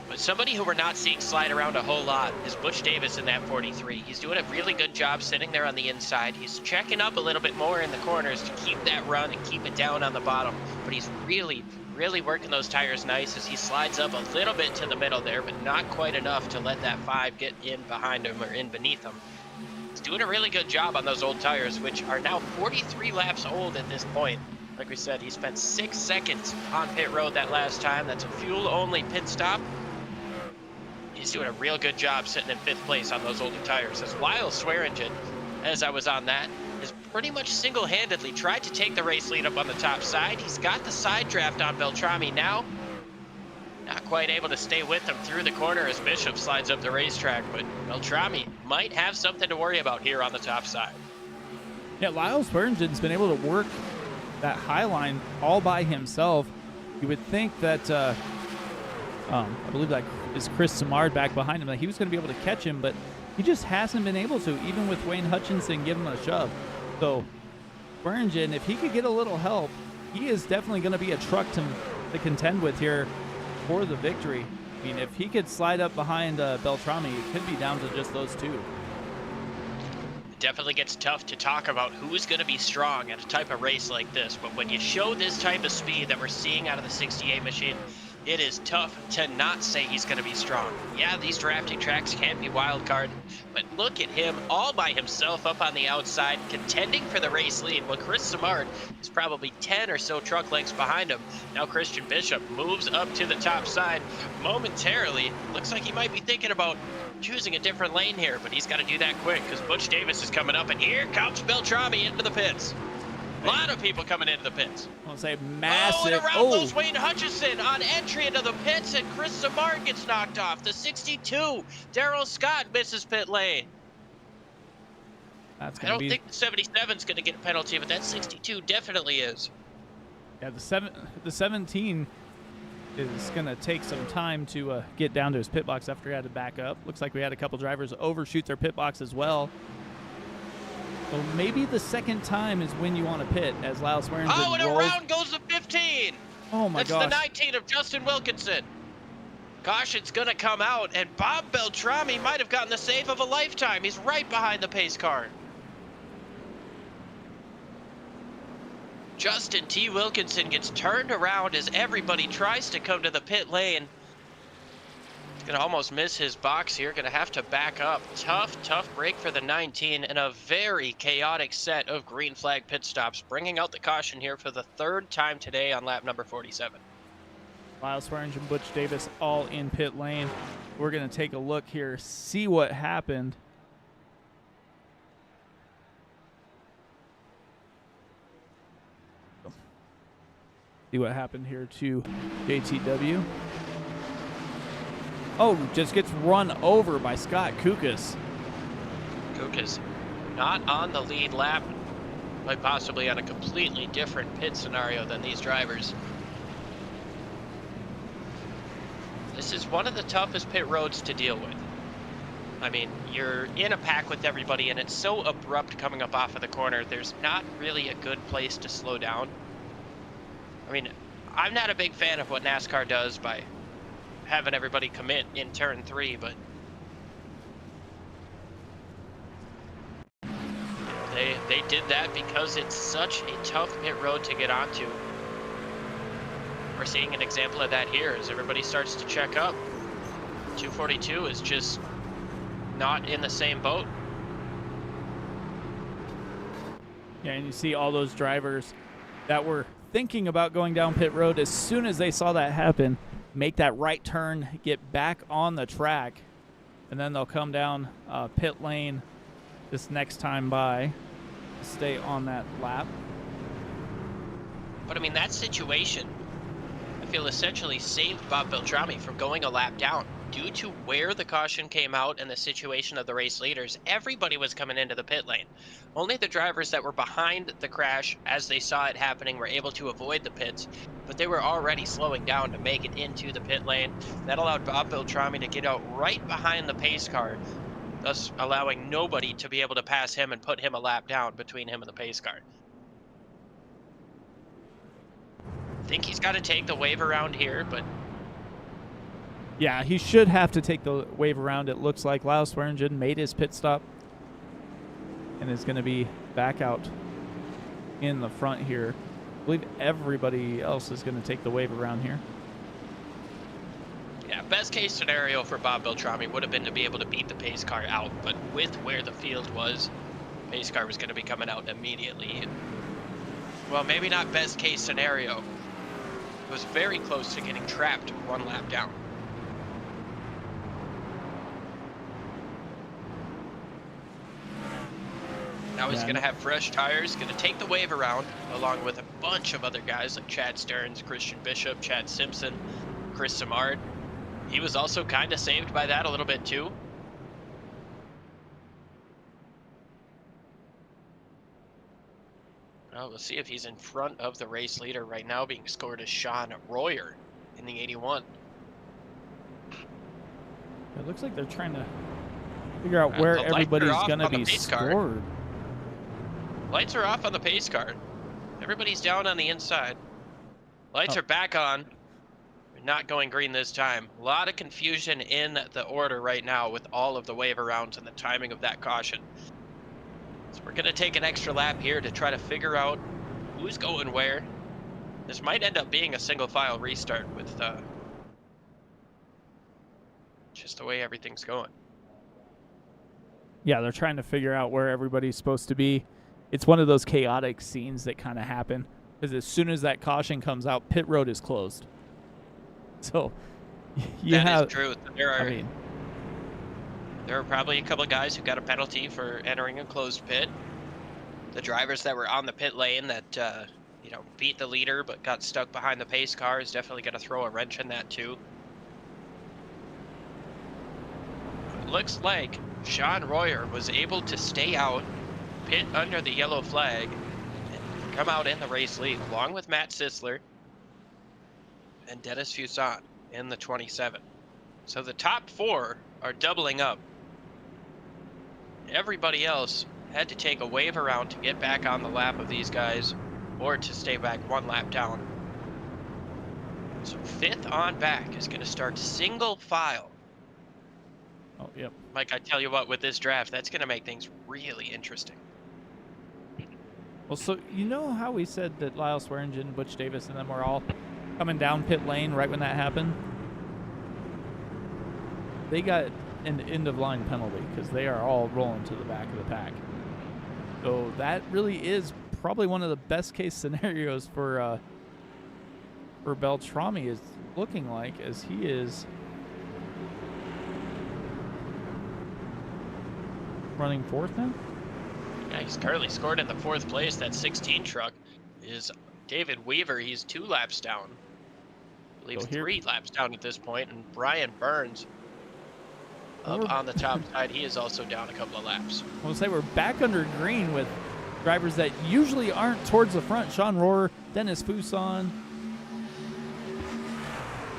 But somebody who we're not seeing slide around a whole lot is Butch Davis in that 43. He's doing a really good job sitting there on the inside. He's checking up a little bit more in the corners to keep that run and keep it down on the bottom. But he's really, really working those tires nice as he slides up a little bit to the middle there, but not quite enough to let that 5 get in behind him or in beneath him. He's doing a really good job on those old tires, which are now 43 laps old at this point. Like we said, he spent 6 seconds on pit road that last time. That's a fuel-only pit stop. He's doing a real good job sitting in 5th place on those older tires. As Lyle Swearingen, as I was on that, has pretty much single-handedly tried to take the race lead up on the top side. He's got the side draft on Beltrami now. Not quite able to stay with him through the corner as Bishop slides up the racetrack, but Beltrami might have something to worry about here on the top side. Yeah, Lyle Swearingen's been able to work that high line all by himself. You would think that, I believe that is Chris Samard back behind him, that he was going to be able to catch him, but he just hasn't been able to, even with Wayne Hutchinson giving him a shove. So Swearingen, if he could get a little help, he is definitely going to be a truck to contend with here for the victory. I mean, if he could slide up behind Beltrami, it could be down to just those two. Definitely gets tough to talk about who's going to be strong at a type of race like this, but when you show this type of speed that we're seeing out of the 68 machine, it is tough to not say he's going to be strong. Yeah, these drafting tracks can be wild card, but look at him all by himself up on the outside, contending for the race lead, while Chris Samard is probably 10 or so truck lengths behind him. Now Christian Bishop moves up to the top side momentarily. Looks like he might be thinking about choosing a different lane here, but he's got to do that quick because Butch Davis is coming up, and here comes Beltrami into the pits. A lot of people coming into the pits. I'll say massive. Oh, and around goes Wayne Hutchison on entry into the pits, and Chris Samard gets knocked off. The 62, Daryl Scott misses pit lane. That's I don't think the 77 is going to get a penalty, but that 62 definitely is. Yeah, the 17 is going to take some time to get down to his pit box after he had to back up. Looks like we had a couple drivers overshoot their pit box as well. So maybe the second time is when you want to pit, as Lyle Swearingen rolls. Oh, and around goes the 15. Oh my gosh. That's the 19 of Justin Wilkinson. Caution's going to come out, and Bob Beltrami might have gotten the save of a lifetime. He's right behind the pace car. Justin T. Wilkinson gets turned around as everybody tries to come to the pit lane. He's going to almost miss his box here. Going to have to back up. Tough break for the 19 and a very chaotic set of green flag pit stops, bringing out the caution here for the 3rd time today on lap number 47. Lyle Swearingen, Butch Davis all in pit lane. We're going to take a look here, see what happened. See what happened here to JTW. Oh, just gets run over by Scott Kukas. Kukas not on the lead lap, quite possibly on a completely different pit scenario than these drivers. This is one of the toughest pit roads to deal with. I mean, you're in a pack with everybody, and it's so abrupt coming up off of the corner. There's not really a good place to slow down. I mean, I'm not a big fan of what NASCAR does by having everybody commit in turn 3, but they did that because it's such a tough pit road to get onto. We're seeing an example of that here as everybody starts to check up. 242 is just not in the same boat. Yeah, and you see all those drivers that were thinking about going down pit road, as soon as they saw that happen, make that right turn, get back on the track, and then they'll come down pit lane this next time by, stay on that lap. But I mean, that situation, I feel, essentially saved Bob Beltrami from going a lap down. Due to where the caution came out and the situation of the race leaders, everybody was coming into the pit lane. Only the drivers that were behind the crash as they saw it happening were able to avoid the pits, but they were already slowing down to make it into the pit lane. That allowed Bob Beltrami to get out right behind the pace car, thus allowing nobody to be able to pass him and put him a lap down between him and the pace car. I think he's got to take the wave around here, but yeah, he should have to take the wave around. It looks like Lyle Swearingen made his pit stop and is going to be back out in the front here. I believe everybody else is going to take the wave around here. Yeah, best case scenario for Bob Beltrami would have been to be able to beat the pace car out, but with where the field was, pace car was going to be coming out immediately. Well, maybe not best case scenario. It was very close to getting trapped one lap down. Now he's Yeah, going to have fresh tires, going to take the wave around, along with a bunch of other guys like Chad Stearns, Christian Bishop, Chad Simpson, Chris Samard. He was also kind of saved by that a little bit too. Well, we'll see if he's in front of the race leader right now, being scored as Sean Royer in the 81. It looks like they're trying to figure out where the lights are everybody's off going to on the be pace car. scored. Lights are off on the pace car. Everybody's down on the inside. Lights Oh. are back on. We're not going green this time. A lot of confusion in the order right now with all of the wave arounds and the timing of that caution. So we're going to take an extra lap here to try to figure out who's going where. This might end up being a single file restart with just the way everything's going. Yeah, they're trying to figure out where everybody's supposed to be. It's one of those chaotic scenes that kind of happen, because as soon as that caution comes out, pit road is closed. So That is true. There are probably a couple of guys who got a penalty for entering a closed pit. The drivers that were on the pit lane that beat the leader but got stuck behind the pace car is definitely going to throw a wrench in that too. It looks like Sean Royer was able to stay out, pit under the yellow flag, and come out in the race lead, along with Matt Sisler and Dennis Fuson in the 27. So the top four are doubling up. Everybody else had to take a wave around to get back on the lap of these guys, or to stay back one lap down. So fifth on back is going to start single file. Oh, yep. Mike, I tell you what, with this draft, that's going to make things really interesting. Well, so you know how we said that Lyle Swearingen, Butch Davis, and them were all coming down pit lane right when that happened? They got an end-of-line penalty because they are all rolling to the back of the pack. So that really is probably one of the best-case scenarios for Beltrami, is looking like, as he is running fourth now. Yeah, he's currently scored in the fourth place. That 16 truck is David Weaver. He's 2 laps down. I believe 3 laps down at this point. And Brian Burns up on the top side. He is also down a couple of laps. We'll say we're back under green with drivers that usually aren't towards the front. Sean Rohrer, Dennis Fuson.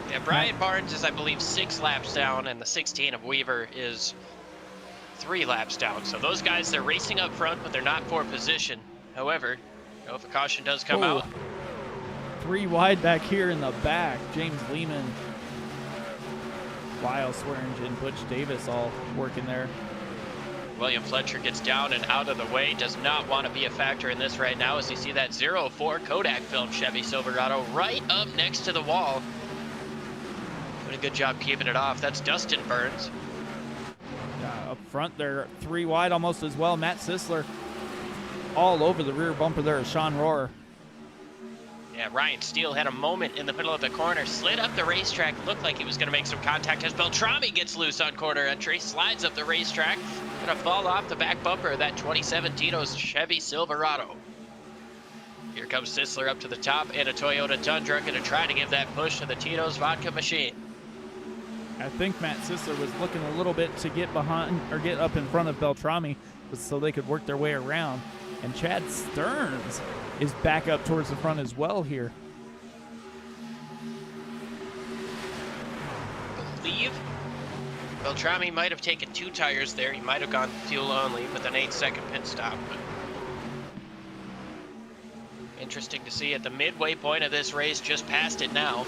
Yeah, Brian Barnes is, I believe, 6 laps down, and the 16 of Weaver is 3 laps down. So those guys, they're racing up front, but they're not for position. However, if a caution does come out. 3 wide back here in the back. James Lehman, Lyle Swearingen, Butch Davis all working there. William Fletcher gets down and out of the way. Does not want to be a factor in this right now, as you see that 04 Kodak film Chevy Silverado right up next to the wall. Doing a good job keeping it off. That's Dustin Burns. Up front, they're 3 wide almost as well. Matt Sisler all over the rear bumper there is Sean Rohrer. Yeah, Ryan Steele had a moment in the middle of the corner, slid up the racetrack, looked like he was going to make some contact as Beltrami gets loose on corner entry, slides up the racetrack, going to fall off the back bumper of that 2017 Tito's Chevy Silverado. Here comes Sisler up to the top in a Toyota Tundra, going to try to give that push to the Tito's vodka machine. I think Matt Sisler was looking a little bit to get behind or get up in front of Beltrami so they could work their way around. And Chad Stearns is back up towards the front as well here. I believe Beltrami might have taken 2 tires there. He might have gone fuel only with an 8-second pit stop. But interesting to see at the midway point of this race, just past it now.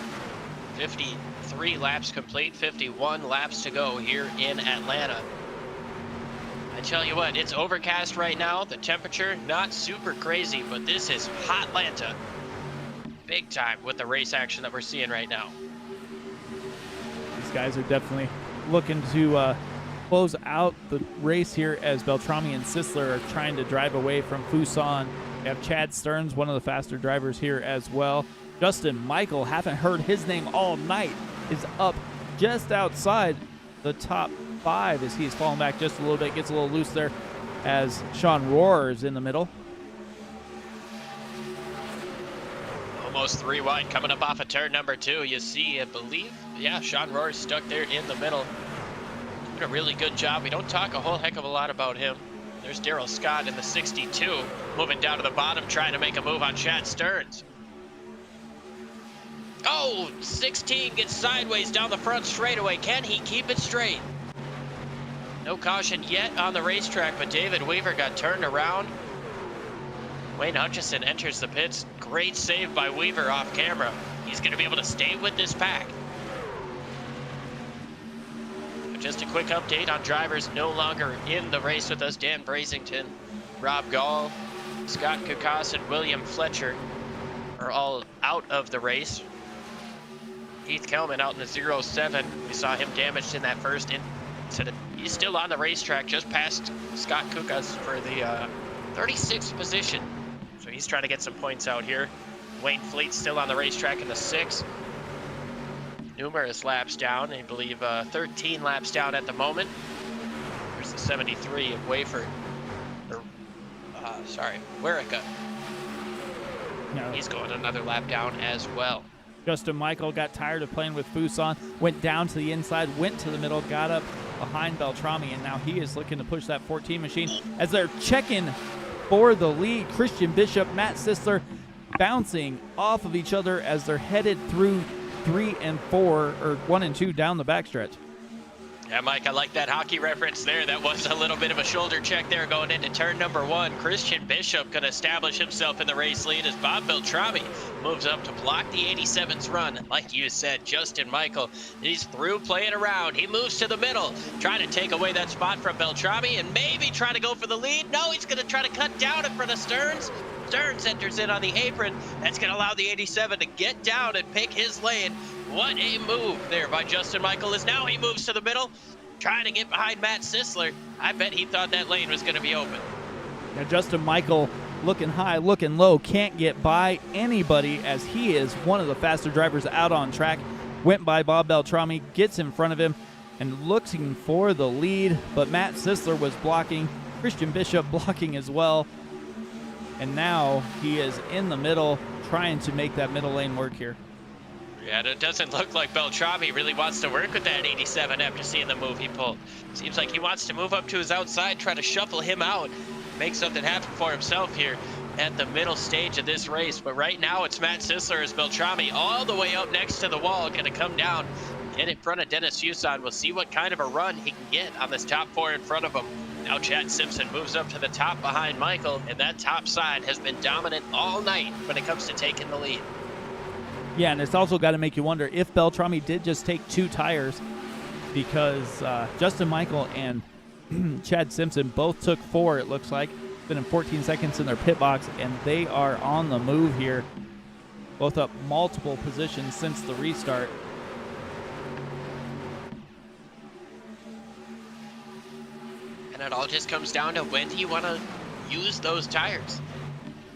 53 laps complete, 51 laps to go here in Atlanta. I tell you what, it's overcast right now. The temperature, not super crazy, but this is hot Atlanta. Big time with the race action that we're seeing right now. These guys are definitely looking to close out the race here as Beltrami and Sisler are trying to drive away from Fuson. We have Chad Stearns, one of the faster drivers here as well. Justin Michael, haven't heard his name all night, is up just outside the top 5 as he's falling back just a little bit, gets a little loose there. as Sean roars in the middle. Almost 3 wide coming up off of turn number 2. You see, I believe, yeah, Sean Rohr's stuck there in the middle. Did a really good job. We don't talk a whole heck of a lot about him. There's Daryl Scott in the 62, moving down to the bottom, trying to make a move on Chad Stearns. Oh, 16 gets sideways down the front straightaway. Can he keep it straight? No caution yet on the racetrack, but David Weaver got turned around. Wayne Hutchison enters the pits. Great save by Weaver off camera. He's going to be able to stay with this pack. But just a quick update on drivers no longer in the race with us. Dan Brazington, Rob Gall, Scott Kukas, and William Fletcher are all out of the race. Keith Kelman out in the 07. We saw him damaged in that first incident. He's still on the racetrack, just past Scott Kukas for the 36th position. So he's trying to get some points out here. Wayne Fleet's still on the racetrack in the 6. Numerous laps down, I believe 13 laps down at the moment. There's the 73 of Wayford, Werica. No. He's going another lap down as well. Justin Michael got tired of playing with Fuson, went down to the inside, went to the middle, got up behind Beltrami, and now he is looking to push that 14 machine as they're checking for the lead. Christian Bishop, Matt Sisler bouncing off of each other as they're headed through 3 and 4, or 1 and 2 down the backstretch. Yeah, Mike, I like that hockey reference there. That was a little bit of a shoulder check there going into turn number 1. Christian Bishop going to establish himself in the race lead as Bob Beltrami moves up to block the 87's run. Like you said, Justin Michael, he's through playing around. He moves to the middle, trying to take away that spot from Beltrami and maybe trying to go for the lead. No, he's going to try to cut down in front of Stearns. Stearns enters in on the apron. That's going to allow the 87 to get down and pick his lane. What a move there by Justin Michael, as now he moves to the middle, trying to get behind Matt Sisler. I bet he thought that lane was going to be open. Now Justin Michael looking high, looking low, can't get by anybody as he is one of the faster drivers out on track. Went by Bob Beltrami, gets in front of him, and looking for the lead, but Matt Sisler was blocking, Christian Bishop blocking as well. And now he is in the middle, trying to make that middle lane work here. Yeah, it doesn't look like Beltrami really wants to work with that 87 after seeing the move he pulled. Seems like he wants to move up to his outside, try to shuffle him out, make something happen for himself here at the middle stage of this race. But right now it's Matt Sisler as Beltrami all the way up next to the wall, going to come down, get in front of Dennis Huson. We'll see what kind of a run he can get on this top 4 in front of him. Now Chad Simpson moves up to the top behind Michael, and that top side has been dominant all night when it comes to taking the lead. Yeah, and it's also got to make you wonder if Beltrami did just take 2 tires, because Justin Michael and Chad Simpson both took 4, it looks like. Been in 14 seconds in their pit box, and they are on the move here. Both up multiple positions since the restart. And it all just comes down to when do you want to use those tires.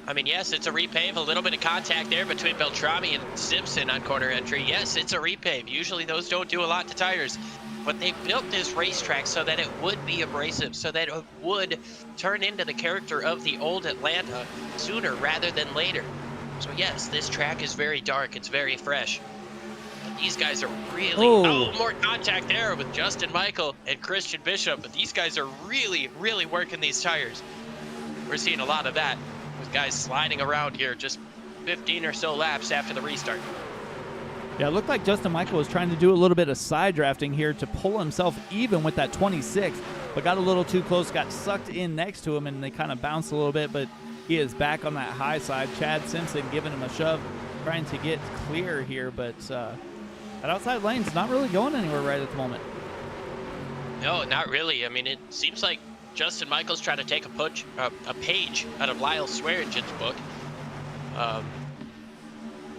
I mean, yes, it's a repave, a little bit of contact there between Beltrami and Simpson on corner entry. Yes, it's a repave. Usually those don't do a lot to tires, but they built this racetrack so that it would be abrasive, so that it would turn into the character of the old Atlanta sooner rather than later. So yes, this track is very dark, it's very fresh. But these guys are really, more contact there with Justin Michael and Christian Bishop, but these guys are really, really working these tires. We're seeing a lot of that with guys sliding around here just 15 or so laps after the restart. Yeah, it looked like Justin Michael was trying to do a little bit of side drafting here to pull himself even with that 26, but got a little too close, got sucked in next to him, and they kind of bounced a little bit, but he is back on that high side. Chad Simpson giving him a shove, trying to get clear here, but that outside lane's not really going anywhere right at the moment. No, not really. I mean, it seems like Justin Michael's trying to take a page out of Lyle Swearingen's book.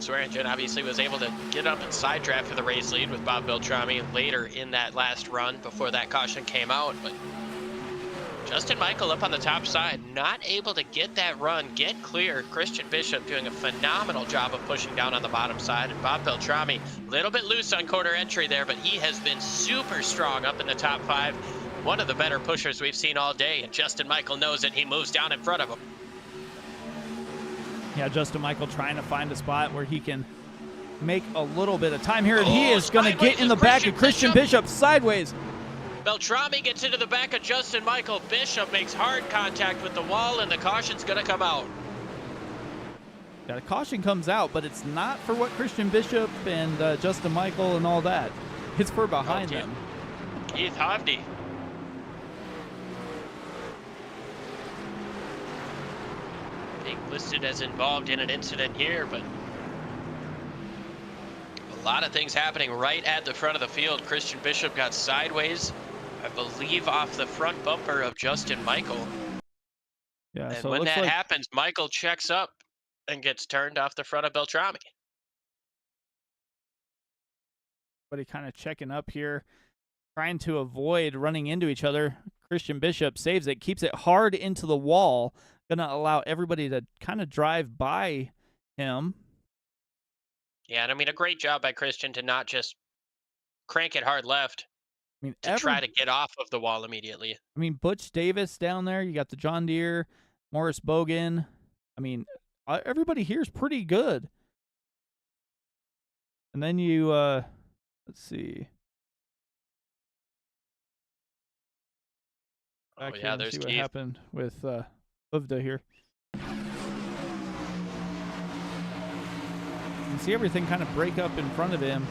Swearingen obviously was able to get up and side draft for the race lead with Bob Beltrami later in that last run before that caution came out. But Justin Michael up on the top side, not able to get that run, get clear. Christian Bishop doing a phenomenal job of pushing down on the bottom side. And Bob Beltrami, a little bit loose on quarter entry there, but he has been super strong up in the top 5. One of the better pushers we've seen all day, and Justin Michael knows it. He moves down in front of him. Yeah, Justin Michael trying to find a spot where he can make a little bit of time here, and he is going to get in the back of Christian Bishop sideways. Beltrami gets into the back of Justin Michael. Bishop makes hard contact with the wall, and the caution's going to come out. Yeah, the caution comes out, but it's not for what Christian Bishop and Justin Michael and all that. It's for behind them. Keith Hovde. Being listed as involved in an incident here, but a lot of things happening right at the front of the field. Christian Bishop got sideways, I believe, off the front bumper of Justin Michael. Yeah, and so when that like happens, Michael checks up and gets turned off the front of Beltrami. everybody kind of checking up here, trying to avoid running into each other. Christian Bishop saves it, keeps it hard into the wall, going to allow everybody to kind of drive by him. Yeah, and I mean, a great job by Christian to not just crank it hard left, I mean, to try to get off of the wall immediately. I mean, Butch Davis down there. You got the John Deere, Morris Bogan. I mean, everybody here is pretty good. And then you, let's see. Oh, yeah, there's see Keith. what happened with Uvda here. You can see everything kind of break up in front of him.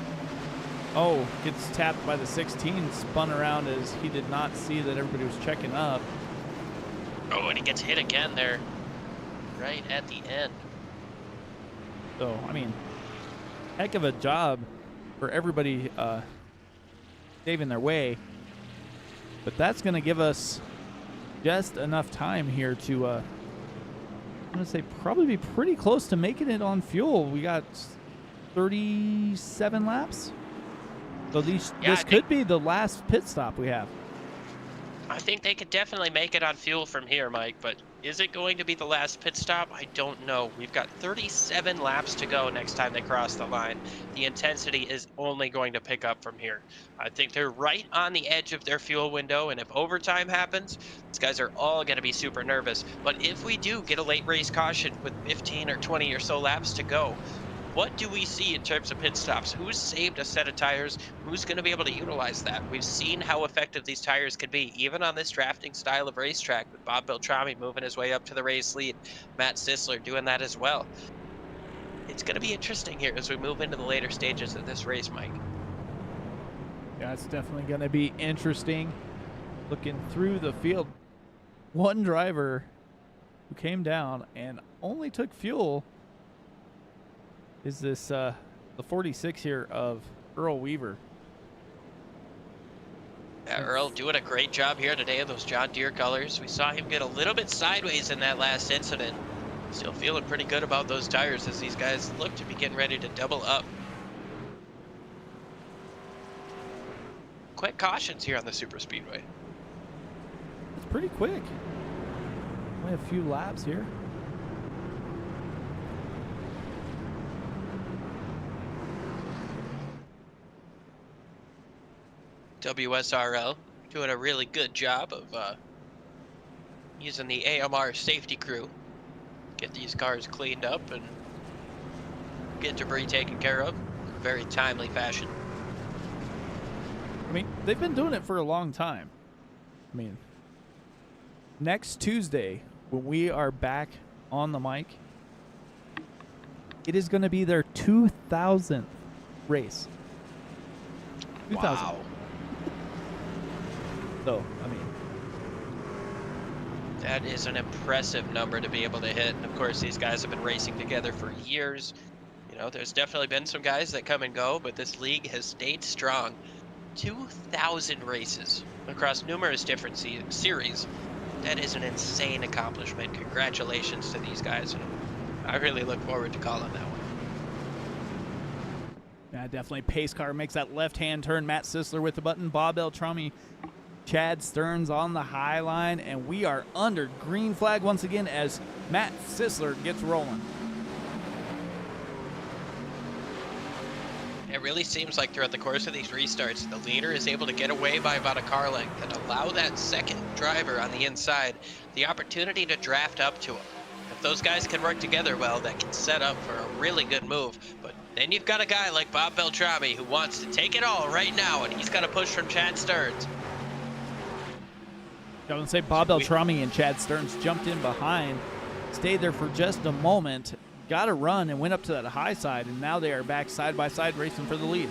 Oh, gets tapped by the 16, spun around as he did not see that everybody was checking up. Oh, and he gets hit again there, right at the end. So, I mean, heck of a job for everybody saving their way. But that's going to give us just enough time here to, I'm going to say, probably be pretty close to making it on fuel. We got 37 laps. So this could be the last pit stop we have. I think they could definitely make it on fuel from here, Mike, but is it going to be the last pit stop? I don't know. We've got 37 laps to go next time they cross the line. The intensity is only going to pick up from here. I think they're right on the edge of their fuel window, and if overtime happens, these guys are all going to be super nervous. But if we do get a late race caution with 15 or 20 or so laps to go, what do we see in terms of pit stops? Who's saved a set of tires? Who's going to be able to utilize that? We've seen how effective these tires could be, even on this drafting style of racetrack, with Bob Beltrami moving his way up to the race lead, Matt Sisler doing that as well. It's going to be interesting here as we move into the later stages of this race, Mike. Yeah, it's definitely going to be interesting. Looking through the field, one driver who came down and only took fuel is this the 46 here of Earl Weaver. Yeah, Earl doing a great job here today in those John Deere colors. We saw him get a little bit sideways in that last incident. Still feeling pretty good about those tires as these guys look to be getting ready to double up. Quick cautions here on the super speedway. It's pretty quick. Only a few laps here. WSRL doing a really good job of using the AMR safety crew. Get these cars cleaned up and get debris taken care of in a very timely fashion. I mean, they've been doing it for a long time. I mean, next Tuesday, when we are back on the mic, it is going to be their 2000th race. 2000. Wow. So, I mean, That is an impressive number to be able to hit. And of course, these guys have been racing together for years. You know, there's definitely been some guys that come and go, but this league has stayed strong. 2,000 races across numerous different series. That is an insane accomplishment. Congratulations to these guys. And I really look forward to calling that one. yeah, definitely. Pace car makes that left-hand turn. Matt Sisler with the button. Bob Beltrami, Chad Stearns on the high line, and we are under green flag once again as Matt Sisler gets rolling. It really seems like throughout the course of these restarts, the leader is able to get away by about a car length and allow that second driver on the inside the opportunity to draft up to him. If those guys can work together well, that can set up for a really good move. But then you've got a guy like Bob Beltrami who wants to take it all right now, and he's got a push from Chad Stearns. I was going to say Bob Beltrami and Chad Stearns jumped in behind, stayed there for just a moment, got a run, and went up to that high side, and now they are back side by side racing for the lead.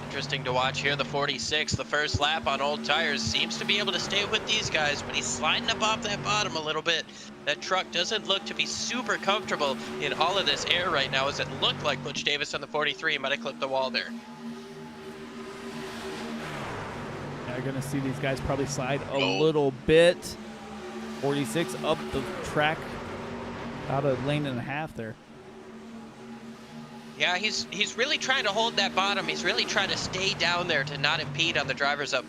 Interesting to watch here. The 46, the first lap on old tires, seems to be able to stay with these guys, but he's sliding up off that bottom a little bit. That truck doesn't look to be super comfortable in all of this air right now, as it looked like Butch Davis on the 43 might have clipped the wall there. Yeah, you're going to see these guys probably slide a little bit. 46 up the track, about a lane and a half there. Yeah, he's really trying to hold that bottom. He's really trying to stay down there to not impede on the drivers up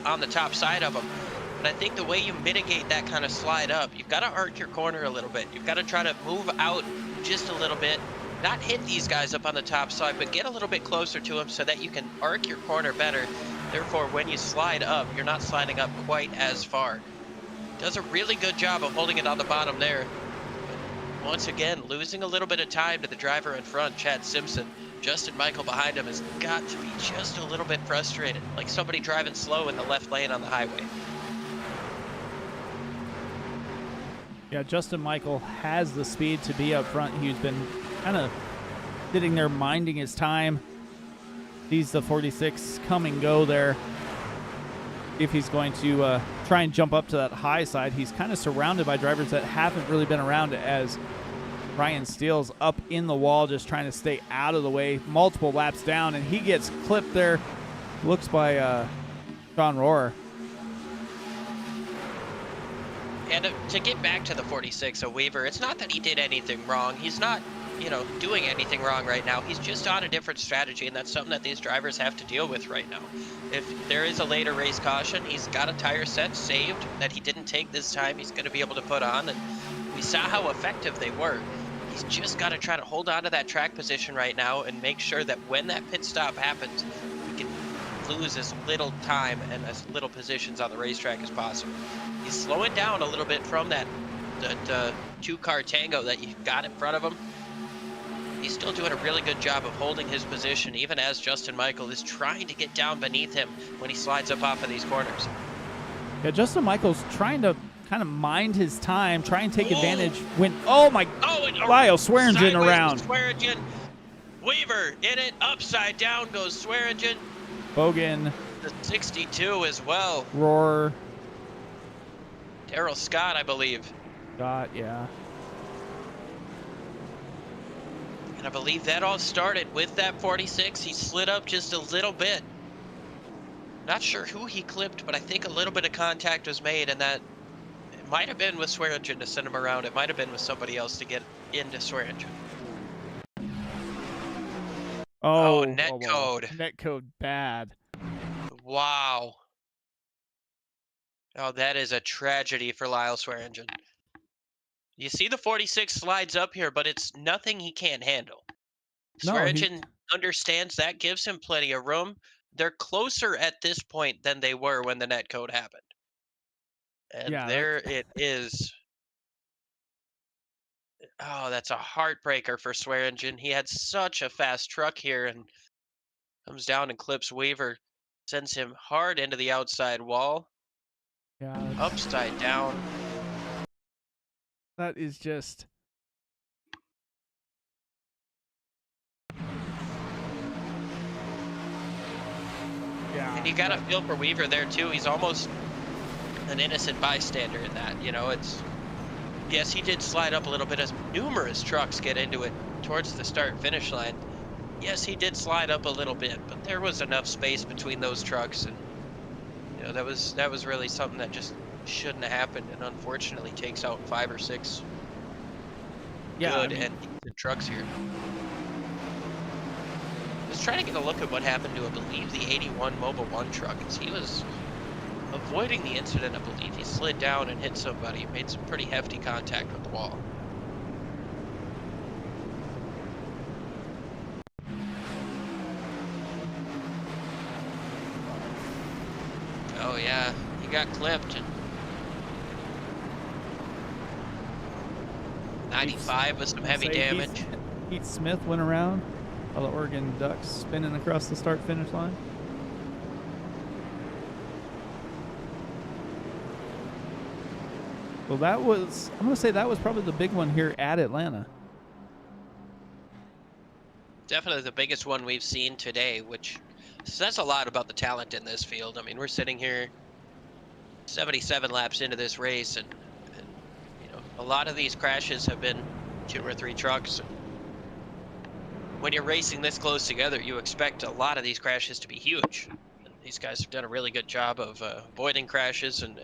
on the top side of him. But I think the way you mitigate that kind of slide up, you've got to arc your corner a little bit. You've got to try to move out just a little bit, not hit these guys up on the top side, but get a little bit closer to them so that you can arc your corner better. Therefore, when you slide up, you're not sliding up quite as far. Does a really good job of holding it on the bottom there. Once again, losing a little bit of time to the driver in front, Chad Simpson. Justin Michael behind him has got to be just a little bit frustrated, like somebody driving slow in the left lane on the highway. Yeah, Justin Michael has the speed to be up front. He's been kind of sitting there minding his time. Sees the 46 come and go there. If he's going to try and jump up to that high side, he's kind of surrounded by drivers that haven't really been around, as Ryan Steele's up in the wall just trying to stay out of the way, multiple laps down, and he gets clipped there. Looks by Sean Rohrer. And to get back to the 46 of Weaver, it's not that he did anything wrong. He's not, doing anything wrong right now. He's just on a different strategy, and that's something that these drivers have to deal with right now. If there is a later race caution, he's got a tire set saved that he didn't take this time. He's going to be able to put on, and we saw how effective they were. He's just got to try to hold on to that track position right now and make sure that when that pit stop happens, we can lose as little time and as little positions on the racetrack as possible. He's slowing down a little bit from that two-car tango that you've got in front of him. He's still doing a really good job of holding his position, even as Justin Michael is trying to get down beneath him when he slides up off of these corners. Yeah, Justin Michael's trying to kind of mind his time, try and take advantage when, Lyle Swearingen around. Swearingen. Weaver in it, upside down goes Swearingen. Bogan. The 62 as well. Roar. Daryl Scott, I believe. Scott, yeah. And I believe that all started with that 46. He slid up just a little bit. Not sure who he clipped, but I think a little bit of contact was made, and that it might have been with Swearingen to send him around. It might have been with somebody else to get into Swearingen. Oh, net code. Net code bad. Wow. Oh, that is a tragedy for Lyle Swearingen. You see the 46 slides up here, but it's nothing he can't handle. No, Swearingen understands that, gives him plenty of room. They're closer at this point than they were when the net code happened. And there it is. Oh, that's a heartbreaker for Swearingen. He had such a fast truck here and comes down and clips Weaver. Sends him hard into the outside wall. Yeah. Upside down. That is just... Yeah. And you got to feel for Weaver there, too. He's almost an innocent bystander in that. Yes, he did slide up a little bit as numerous trucks get into it towards the start-finish line. Yes, he did slide up a little bit, but there was enough space between those trucks, and that was really something that just shouldn't have happened, and unfortunately takes out 5 or 6 good and decent trucks here. Just trying to get a look at what happened to, I believe, the 81 Mobil 1 truck, as he was avoiding the incident. I believe he slid down and hit somebody, made some pretty hefty contact with the wall. he got clipped. And 95 with some heavy damage. Heath Smith went around while the Oregon Ducks spinning across the start-finish line. Well, I'm going to say that was probably the big one here at Atlanta. Definitely the biggest one we've seen today, which says a lot about the talent in this field. I mean, we're sitting here 77 laps into this race, and you know, a lot of these crashes have been 2 or 3 trucks. When you're racing this close together, you expect a lot of these crashes to be huge. And these guys have done a really good job of avoiding crashes and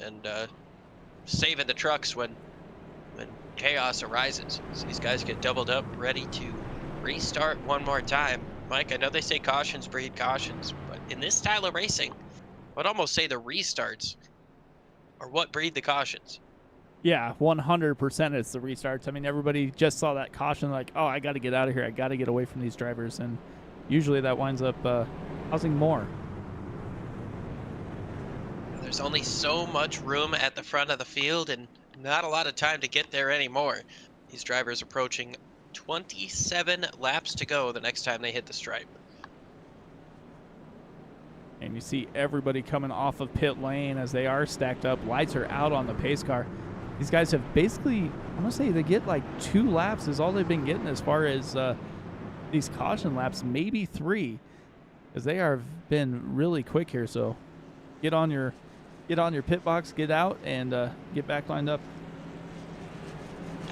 saving the trucks when chaos arises. So these guys get doubled up, ready to restart one more time. Mike, I know they say cautions breed cautions, but in this style of racing, I'd almost say the restarts are what breed the cautions. Yeah, 100% it's the restarts. I mean, everybody just saw that caution like, oh, I got to get out of here. I got to get away from these drivers. And usually that winds up causing more. There's only so much room at the front of the field and not a lot of time to get there anymore. These drivers approaching 27 laps to go the next time they hit the stripe. And you see everybody coming off of pit lane as they are stacked up. Lights are out on the pace car. These guys have basically, I'm going to say they get like 2 laps is all they've been getting as far as these caution laps, maybe 3, as they have been really quick here. So get on your pit box, get out, and get back lined up.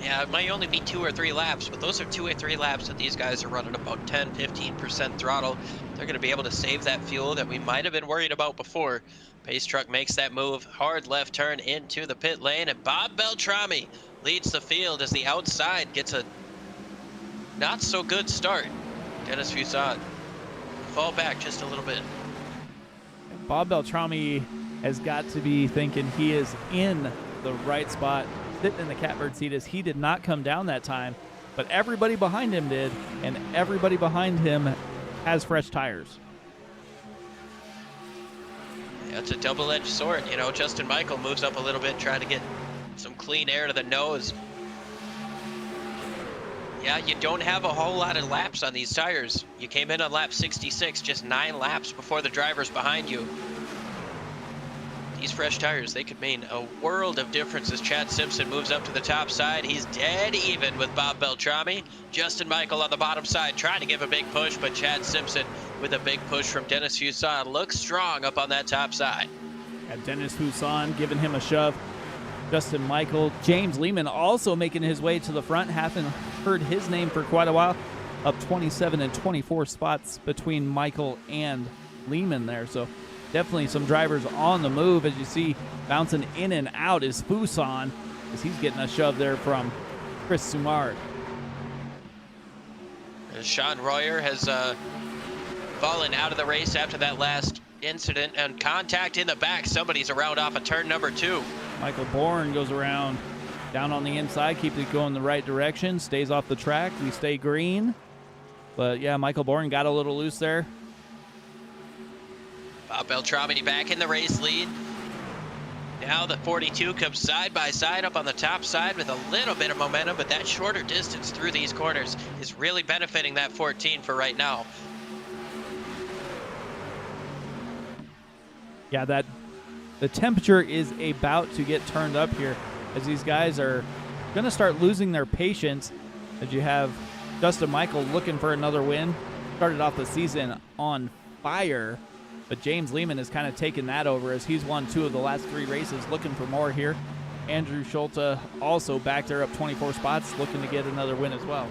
Yeah, it might only be 2 or 3 laps, but those are 2 or 3 laps that these guys are running about 10-15% throttle. They're going to be able to save that fuel that we might have been worried about before. Pace truck makes that move, hard left turn into the pit lane, and Bob Beltrami leads the field as the outside gets a not so good start. Dennis Fusat fall back just a little bit. Bob Beltrami has got to be thinking he is in the right spot, sitting in the catbird seat, as he did not come down that time, but everybody behind him did, and everybody behind him has fresh tires. Yeah, it's a double-edged sword. You know, Justin Michael moves up a little bit, trying to get some clean air to the nose. Yeah, you don't have a whole lot of laps on these tires. You came in on lap 66, just 9 laps before the drivers behind you. These fresh tires, they could mean a world of difference as Chad Simpson moves up to the top side. He's dead even with Bob Beltrami. Justin Michael on the bottom side trying to give a big push, but Chad Simpson with a big push from Dennis Fuson looks strong up on that top side. And Dennis Fuson giving him a shove. Justin Michael, James Lehman also making his way to the front. Haven't heard his name for quite a while. Up 27 and 24 spots between Michael and Lehman there. So definitely some drivers on the move. As you see, bouncing in and out is Fuson, as he's getting a shove there from Chris Sumard. Sean Royer has fallen out of the race after that last incident, and contact in the back. Somebody's around off of turn number 2. Michael Bourne goes around down on the inside, keeps it going the right direction, stays off the track. We stay green. But yeah, Michael Bourne got a little loose there. Bob Beltrami back in the race lead. Now the 42 comes side by side up on the top side with a little bit of momentum, but that shorter distance through these corners is really benefiting that 14 for right now. Yeah, the temperature is about to get turned up here, as these guys are going to start losing their patience, as you have Justin Michael looking for another win. Started off the season on fire, but James Lehman has kind of taken that over, as he's won 2 of the last 3 races, looking for more here. Andrew Schulte also back there up 24 spots, looking to get another win as well.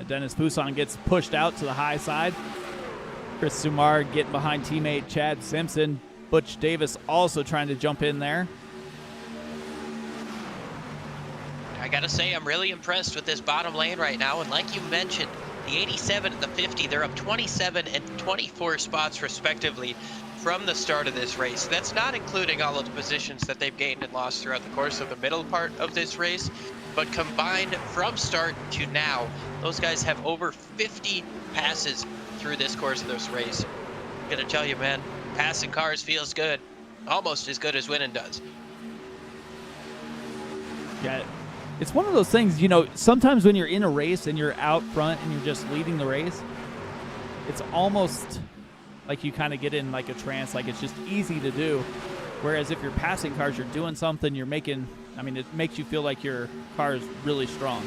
Dennis Fuson gets pushed out to the high side. Chris Sumard getting behind teammate Chad Simpson. Butch Davis also trying to jump in there. I gotta say, I'm really impressed with this bottom lane right now, and like you mentioned, the 87 and the 50, they're up 27 and 24 spots respectively. from the start of this race. That's not including all of the positions that they've gained and lost throughout the course of the middle part of this race, but combined from start to now, those guys have over 50 passes through this course of this race. I'm gonna tell you, man, passing cars feels good, almost as good as winning does. Yeah, it's one of those things, you know, sometimes when you're in a race and you're out front and you're just leading the race, it's almost like you kind of get in like a trance, like it's just easy to do. Whereas if you're passing cars, you're doing something, you're making, I mean, it makes you feel like your car is really strong.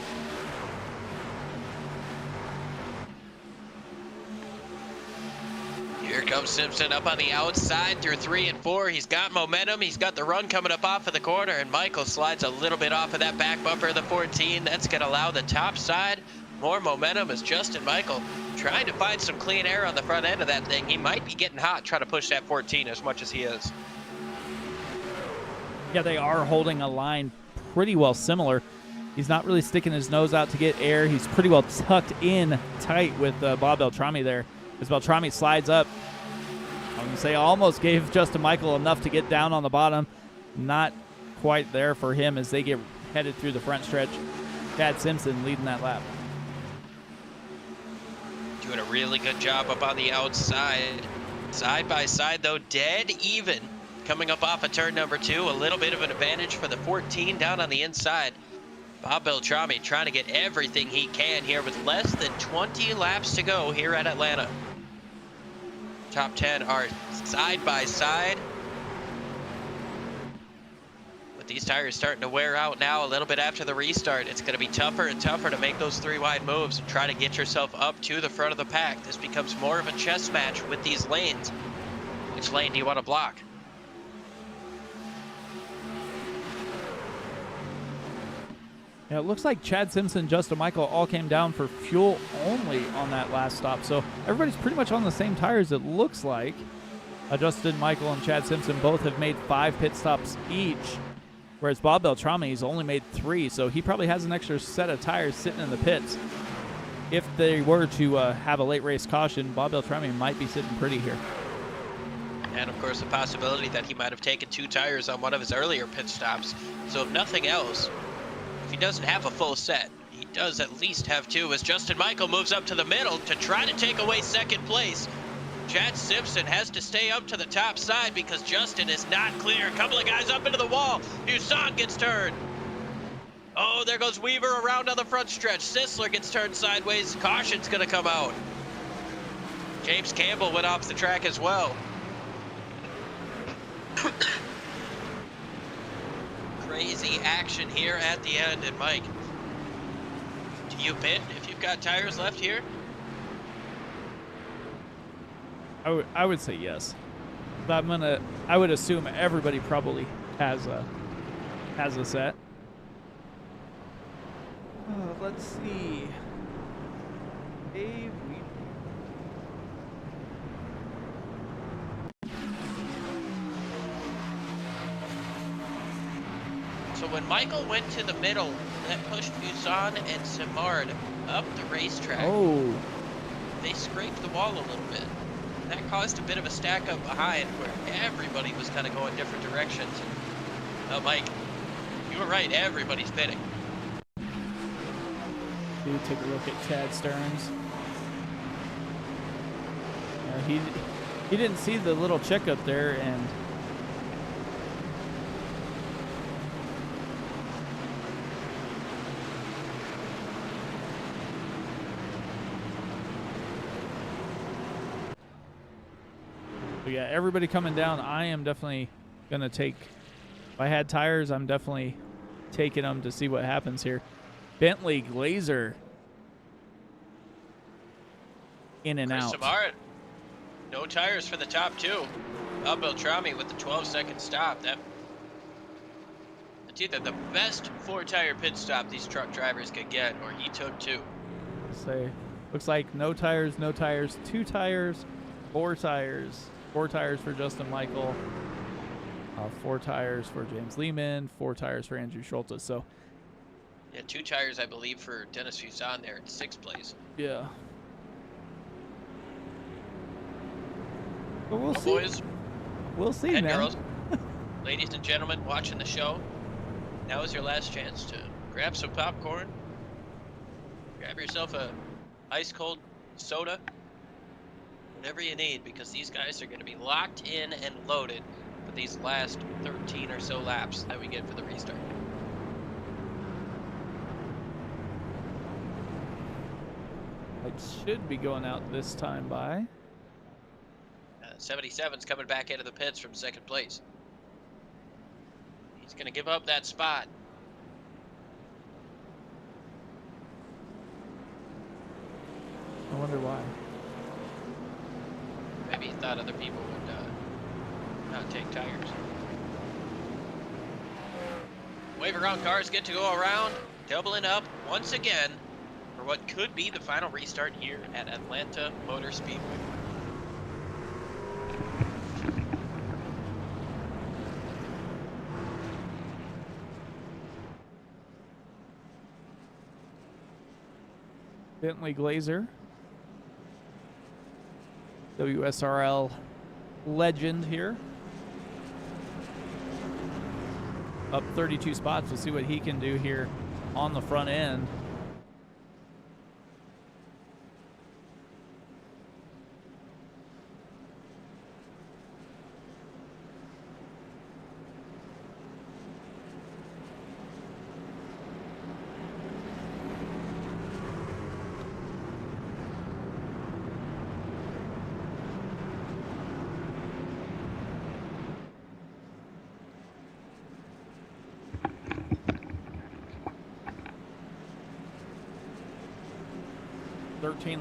Here comes Simpson up on the outside through 3 and 4. He's got momentum. He's got the run coming up off of the corner, and Michael slides a little bit off of that back bumper of the 14. That's going to allow the top side more momentum as Justin Michael trying to find some clean air on the front end of that thing. He might be getting hot trying to push that 14 as much as he is. Yeah, they are holding a line pretty well similar. He's not really sticking his nose out to get air. He's pretty well tucked in tight with Bob Beltrami there. As Beltrami slides up, I'm going to say almost gave Justin Michael enough to get down on the bottom. Not quite there for him as they get headed through the front stretch. Chad Simpson leading that lap. Doing a really good job up on the outside. Side by side, though, dead even. Coming up off of turn number 2, a little bit of an advantage for the 14 down on the inside. Bob Beltrami trying to get everything he can here with less than 20 laps to go here at Atlanta. Top 10 are side by side. With these tires starting to wear out now a little bit after the restart, it's going to be tougher and tougher to make those 3 wide moves and try to get yourself up to the front of the pack. This becomes more of a chess match with these lanes. Which lane do you want to block? Yeah, it looks like Chad Simpson, Justin Michael all came down for fuel only on that last stop. So everybody's pretty much on the same tires, it looks like. Justin Michael and Chad Simpson both have made 5 pit stops each, whereas Bob Beltrami's only made 3. So he probably has an extra set of tires sitting in the pits. If they were to have a late race caution, Bob Beltrami might be sitting pretty here. And of course the possibility that he might have taken 2 tires on one of his earlier pit stops. So if nothing else, if he doesn't have a full set, he does at least have 2 as Justin Michael moves up to the middle to try to take away second place. Chad Simpson has to stay up to the top side because Justin is not clear. A couple of guys up into the wall. Huson gets turned. Oh, there goes Weaver around on the front stretch. Sisler gets turned sideways. Caution's going to come out. James Campbell went off the track as well. Crazy action here at the end. And Mike, do you pit if you've got tires left here? I would say yes. But I would assume everybody probably has a set. Let's see. Dave, So when Michael went to the middle, that pushed Huson and Simard up the racetrack. Oh. They scraped the wall a little bit. That caused a bit of a stack up behind where everybody was kind of going different directions. Oh, Mike, you were right. Everybody's pitting. Do take a look at Chad Stearns. He didn't see the little check up there, and so yeah, everybody coming down. I am definitely gonna take. If I had tires, I'm definitely taking them to see what happens here. Bentley Glazer in and out. Samart, no tires for the top 2. Bob Beltrami with the 12-second stop. That's either the best 4-tire pit stop these truck drivers could get, or he took 2. Say, looks like no tires, 2 tires, 4 tires. 4 tires for Justin Michael, 4 tires for James Lehman, 4 tires for Andrew Schultes. So, yeah, 2 tires, I believe, for Dennis Huson there in 6th place. Yeah. But we'll Well, see. boys, We'll see, And man. girls, ladies and gentlemen watching the show, now is your last chance to grab some popcorn, grab yourself a ice cold soda, whatever you need, because these guys are going to be locked in and loaded for these last 13 or so laps that we get for the restart. It should be going out this time by. 77's coming back into the pits from second place. He's going to give up that spot. I wonder why. Maybe he thought other people would not take tires. Wave around cars get to go around, doubling up once again for what could be the final restart here at Atlanta Motor Speedway. Bentley Glazer, WSRL legend here. Up 32 spots. We'll see what he can do here on the front end.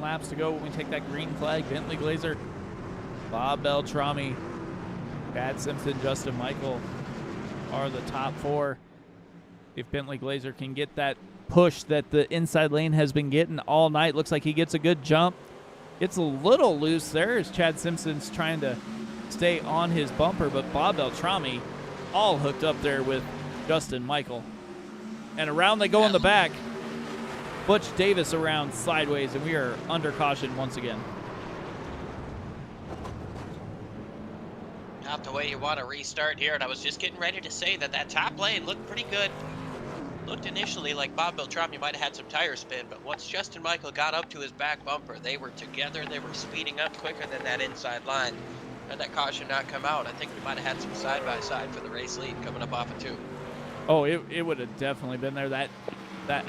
Laps to go when we take that green flag. Bentley Glazer, Bob Beltrami, Chad Simpson, Justin Michael are the top four. If Bentley Glazer can get that push that the inside lane has been getting all night, looks like he gets a good jump. It's a little loose there as Chad Simpson's trying to stay on his bumper, but Bob Beltrami all hooked up there with Justin Michael. And around they go in the back. Butch Davis around sideways, and we are under caution once again. Not the way you want to restart here, and I was just getting ready to say that that top lane looked pretty good. Looked initially like Bob Beltrami might have had some tire spin, but once Justin Michael got up to his back bumper, they were together, they were speeding up quicker than that inside line. Had that caution not come out, I think we might have had some side-by-side for the race lead coming up off of 2. Oh, it would have definitely been there. That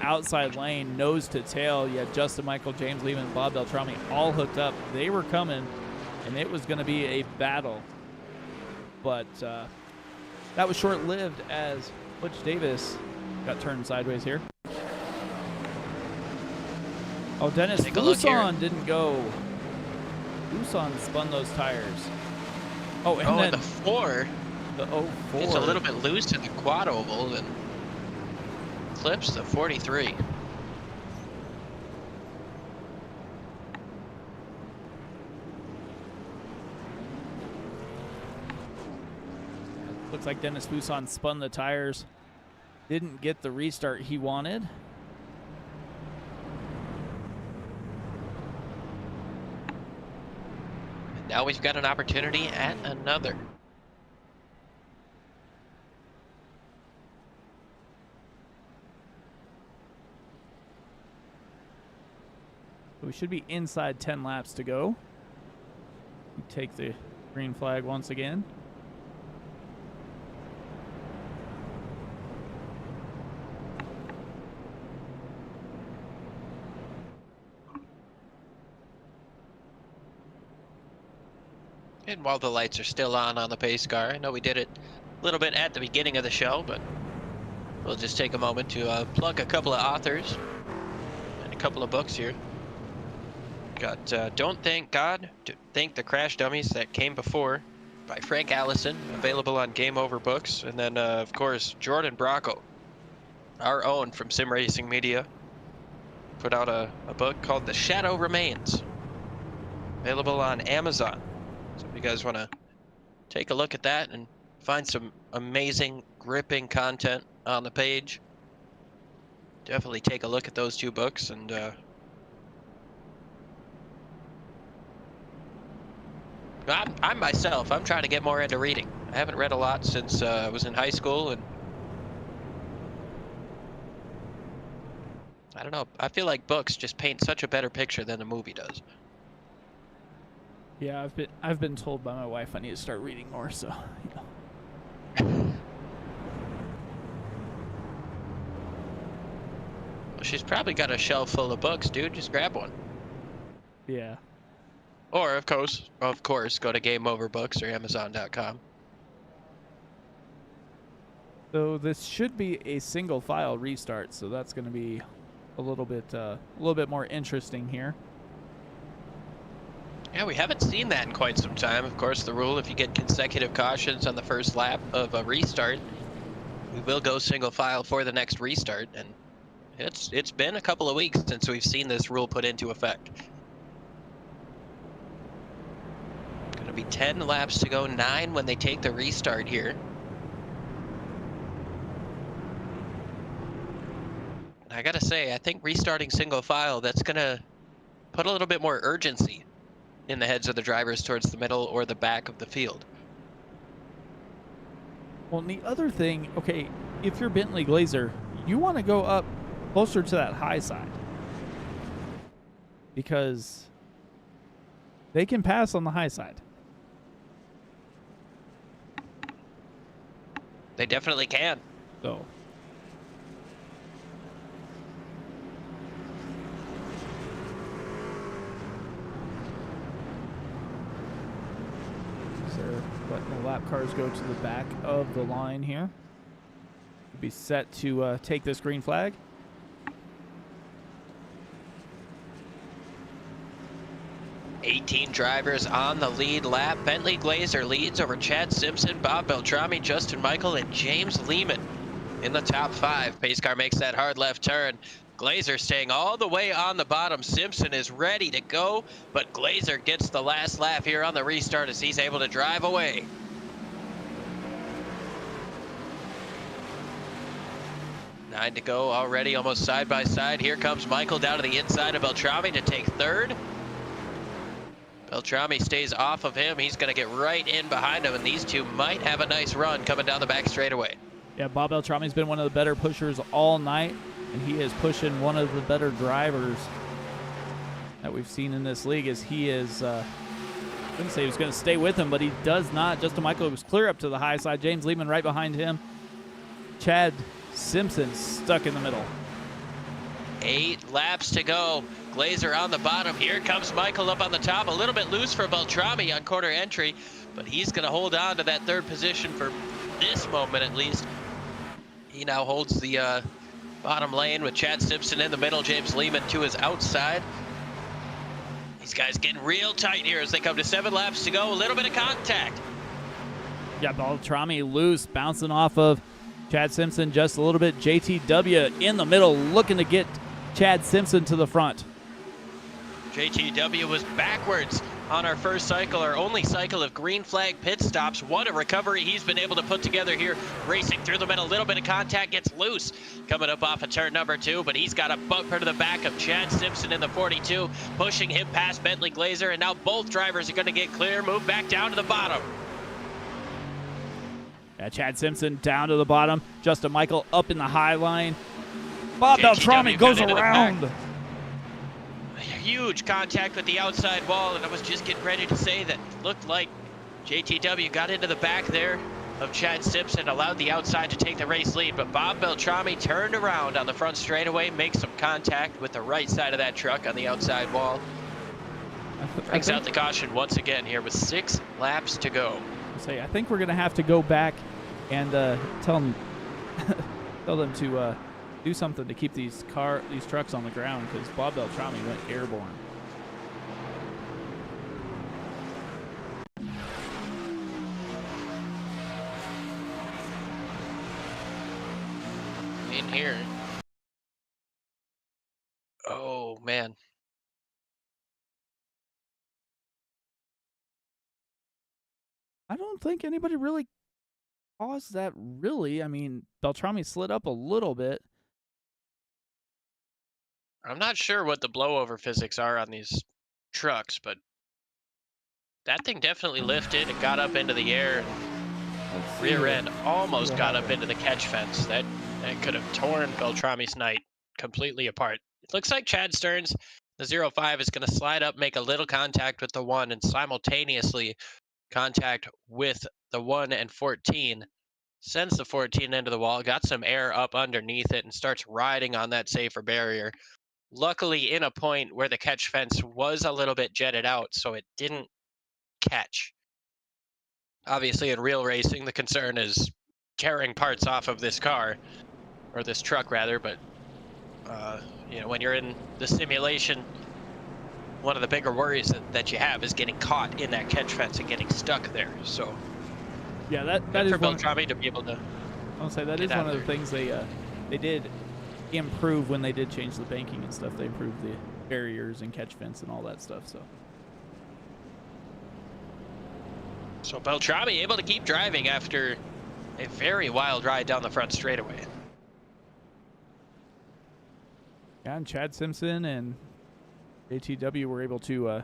outside lane, nose to tail, you had Justin Michael, James Lehman, Bob Beltrami all hooked up. They were coming, and it was going to be a battle. But that was short-lived as Butch Davis got turned sideways here. Oh, Dennis Busan didn't go. Busan spun those tires. Oh, and then the 4. The 04. It's a little bit loose in the quad oval, and clips the 43. Looks like Dennis Busan spun the tires. Didn't get the restart he wanted. Now we've got an opportunity at another. We should be inside 10 laps to go. We take the green flag once again. And while the lights are still on the pace car, I know we did it a little bit at the beginning of the show, but we'll just take a moment to plug a couple of authors and a couple of books here. Got Don't Thank God, Thank the Crash Dummies That Came Before by Frank Allison, available on Game Over Books. And then, of course, Jordan Bracco, our own from Sim Racing Media, put out a book called The Shadow Remains, available on Amazon. So if you guys want to take a look at that and find some amazing, gripping content on the page, definitely take a look at those two books. And I'm myself. I'm trying to get more into reading. I haven't read a lot since I was in high school, and I don't know. I feel like books just paint such a better picture than a movie does. Yeah, I've been told by my wife I need to start reading more. So, Well, she's probably got a shelf full of books, dude. Just grab one. yeah. Or, of course, go to Game Over Books or Amazon.com. So this should be a single file restart. So that's going to be a little bit more interesting here. Yeah, we haven't seen that in quite some time. Of course, the rule, if you get consecutive cautions on the first lap of a restart, we will go single file for the next restart. And it's been a couple of weeks since we've seen this rule put into effect. Going to be 10 laps to go, 9 when they take the restart here. And I gotta say, I think restarting single file, that's gonna put a little bit more urgency in the heads of the drivers towards the middle or the back of the field. Well, and the other thing, okay, if you're Bentley Glazer, you want to go up closer to that high side because they can pass on the high side. They definitely can. So they're letting the lap cars go to the back of the line here. Be set to take this green flag. $18 drivers on the lead lap. Bentley Glazer leads over Chad Simpson, Bob Beltrami, Justin Michael, and James Lehman in the top 5. Pace car makes that hard left turn. Glazer staying all the way on the bottom. Simpson is ready to go, but Glazer gets the last lap here on the restart as he's able to drive away. Nine to go already, almost side by side. Here comes Michael down to the inside of Beltrami to take third. Beltrami stays off of him. He's going to get right in behind him, and these two might have a nice run coming down the back straightaway. Yeah, Bob Beltrami's been one of the better pushers all night, and he is pushing one of the better drivers that we've seen in this league. As he is, I didn't say he was going to stay with him, but he does not. Justin Michael was clear up to the high side. James Lehman right behind him. Chad Simpson stuck in the middle. 8 laps to go. Glazer on the bottom. Here comes Michael up on the top. A little bit loose for Beltrami on corner entry, but he's going to hold on to that third position for this moment at least. He now holds the bottom lane with Chad Simpson in the middle. James Lehman to his outside. These guys getting real tight here as they come to 7 laps to go. A little bit of contact. Yeah, Beltrami loose, bouncing off of Chad Simpson just a little bit. JTW in the middle, looking to get Chad Simpson to the front. JTW was backwards on our first cycle, our only cycle of green flag pit stops. What a recovery he's been able to put together here. Racing through the middle, a little bit of contact, gets loose. Coming up off of turn number 2, but he's got a bumper to the back of Chad Simpson in the 42, pushing him past Bentley Glazer, and now both drivers are going to get clear, move back down to the bottom. Yeah, Chad Simpson down to the bottom. Justin Michael up in the high line. Bob Beltrami goes around. Huge contact with the outside wall, and I was just getting ready to say that looked like JTW got into the back there of Chad Simpson, allowed the outside to take the race lead, but Bob Beltrami turned around on the front straightaway, makes some contact with the right side of that truck on the outside wall. Brings out the caution once again here with 6 laps to go. I think we're going to have to go back and tell them to do something to keep these trucks on the ground, because Bob Beltrami went airborne. In here. Oh, man. I don't think anybody really caused that, really. I mean, Beltrami slid up a little bit. I'm not sure what the blowover physics are on these trucks, but that thing definitely lifted. It got up into the air. Let's see Rear here. end almost what got up happened. into the catch fence. That could have torn Beltrami's night completely apart. It looks like Chad Stearns, the 05, is going to slide up, make a little contact with the 1, and simultaneously contact with the 1 and 14. Sends the 14 into the wall, got some air up underneath it, and starts riding on that safer barrier. Luckily, in a point where the catch fence was a little bit jetted out, so it didn't catch. Obviously, in real racing, the concern is tearing parts off of this car, or this truck rather, but when you're in the simulation, one of the bigger worries that you have is getting caught in that catch fence and getting stuck there. So Yeah, that good is for one. Beltrami to be able to. I'll say that get is out one of of the there. things they did improve when they did change the banking and stuff. They improved the barriers and catch fence and all that stuff. So Beltrami able to keep driving after a very wild ride down the front straightaway. Yeah, and Chad Simpson and ATW were able to.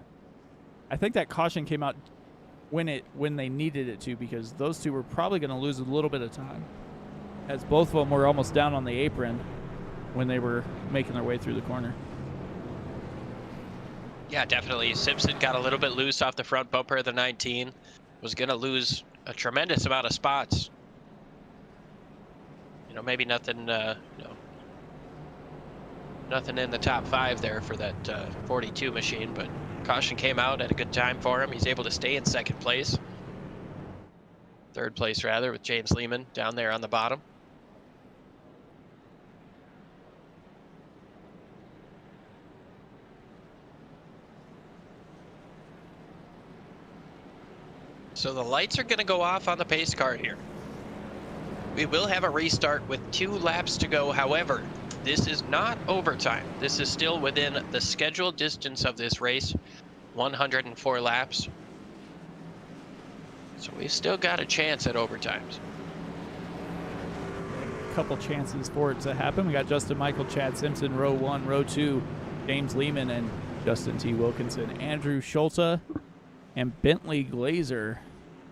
I think that caution came out when they needed it to, because those two were probably going to lose a little bit of time, as both of them were almost down on the apron when they were making their way through the corner. Yeah, definitely. Simpson got a little bit loose off the front bumper of the 19. Was going to lose a tremendous amount of spots. Maybe nothing. Nothing in the top 5 there for that 42 machine, but caution came out at a good time for him. He's able to stay in second place. Third place, rather, with James Lehman down there on the bottom. So the lights are going to go off on the pace car here. We will have a restart with 2 laps to go. However, this is not overtime. This is still within the scheduled distance of this race, 104 laps. So we've still got a chance at overtimes. A couple chances for it to happen. We got Justin Michael, Chad Simpson, row 1, row 2, James Lehman, and Justin T. Wilkinson, Andrew Schulte, and Bentley Glazer.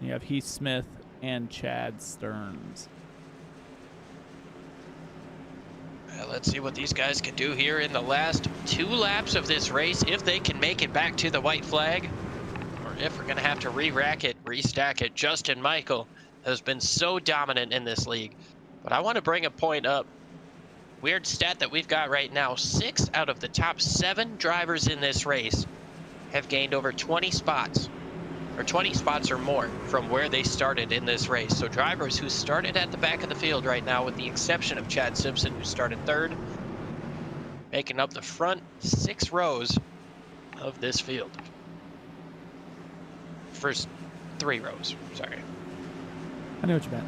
You have Heath Smith and Chad Stearns. Let's see what these guys can do here in the last 2 laps of this race, if they can make it back to the white flag, or if we're going to have to re-rack it, restack it. Justin Michael has been so dominant in this league. But I want to bring a point up. Weird stat that we've got right now, 6 out of the top 7 drivers in this race have gained over 20 spots, or 20 spots or more from where they started in this race. So drivers who started at the back of the field right now, with the exception of Chad Simpson, who started 3rd, making up the front 6 rows of this field. First 3 rows, sorry. I know what you meant.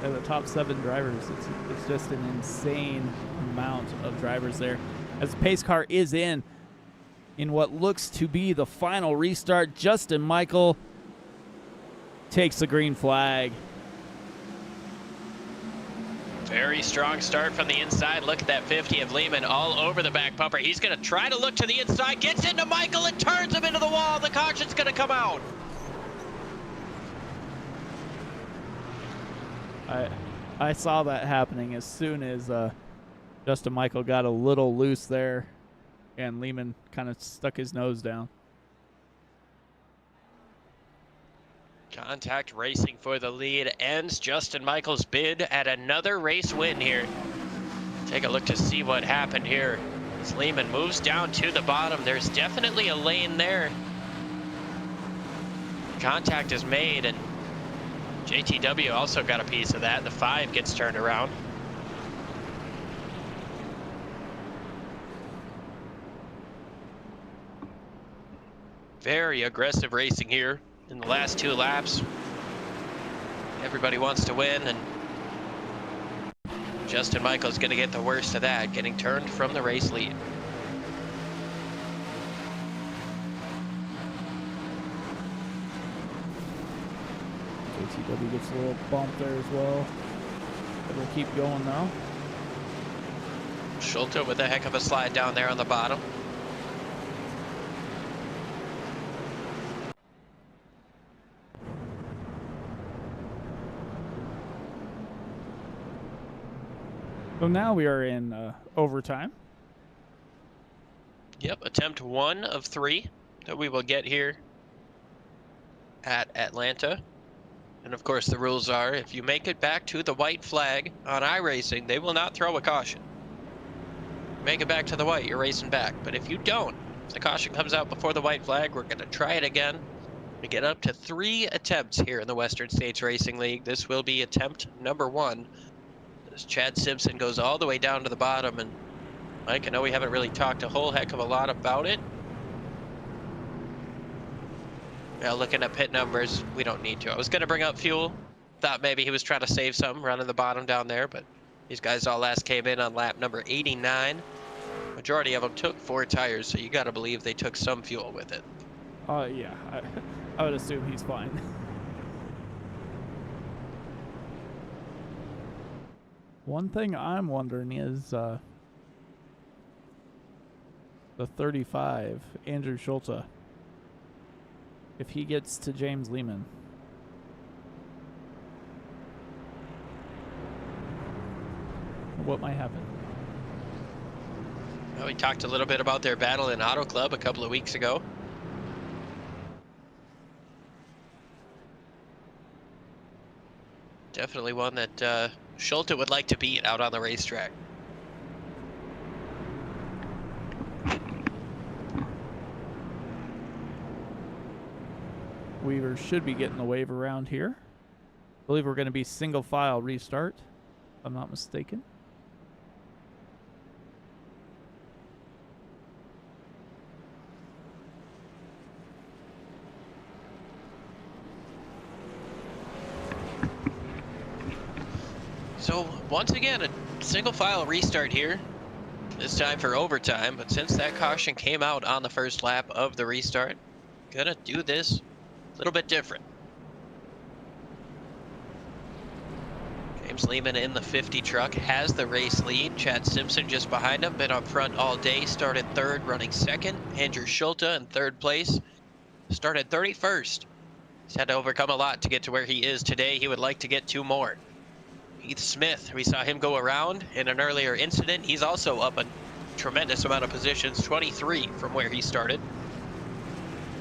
And the top 7 drivers, it's just an insane amount of drivers there. As the pace car is in what looks to be the final restart, Justin Michael takes the green flag. Very strong start from the inside. Look at that 50 of Lehman all over the back bumper. He's going to try to look to the inside, gets into Michael and turns him into the wall. The caution's going to come out. I saw that happening as soon as Justin Michael got a little loose there, and Lehman kind of stuck his nose down. Contact Racing for the lead ends Justin Michael's bid at another race win here. Take a look to see what happened here. As Lehman moves down to the bottom, there's definitely a lane there. Contact is made, and JTW also got a piece of that. The 5 gets turned around. Very aggressive racing here in the last 2 laps. Everybody wants to win, and Justin Michael's going to get the worst of that, getting turned from the race lead. ATW gets a little bump there as well. It'll keep going though. Schulte with a heck of a slide down there on the bottom. So now we are in overtime. Yep, attempt 1 of 3 that we will get here at Atlanta. And of course, the rules are if you make it back to the white flag on iRacing, they will not throw a caution. Make it back to the white, you're racing back. But if you don't, if the caution comes out before the white flag, we're going to try it again. We get up to 3 attempts here in the Western States Racing League. This will be attempt number 1. As Chad Simpson goes all the way down to the bottom. And Mike, I know we haven't really talked a whole heck of a lot about it. Now looking at pit numbers, we don't need to. I was going to bring up fuel. Thought maybe he was trying to save some running the bottom down there, but these guys all last came in on lap number 89. Majority of them took 4 tires, so you got to believe they took some fuel with it. Yeah, I would assume he's fine. One thing I'm wondering is the 35, Andrew Schulte, if he gets to James Lehman. What might happen? Well, we talked a little bit about their battle in Auto Club a couple of weeks ago. Definitely one that Schulte would like to beat out on the racetrack. Weaver should be getting the wave around here. I believe we're going to be single file restart, if I'm not mistaken. So once again, a single file restart here. This time for overtime, but since that caution came out on the first lap of the restart, gonna do this a little bit different. James Lehman in the 50 truck has the race lead. Chad Simpson just behind him, been up front all day, started 3rd, running 2nd. Andrew Schulte in 3rd place, started 31st. He's had to overcome a lot to get to where he is today. He would like to get 2 more. Heath Smith, we saw him go around in an earlier incident. He's also up a tremendous amount of positions, 23 from where he started.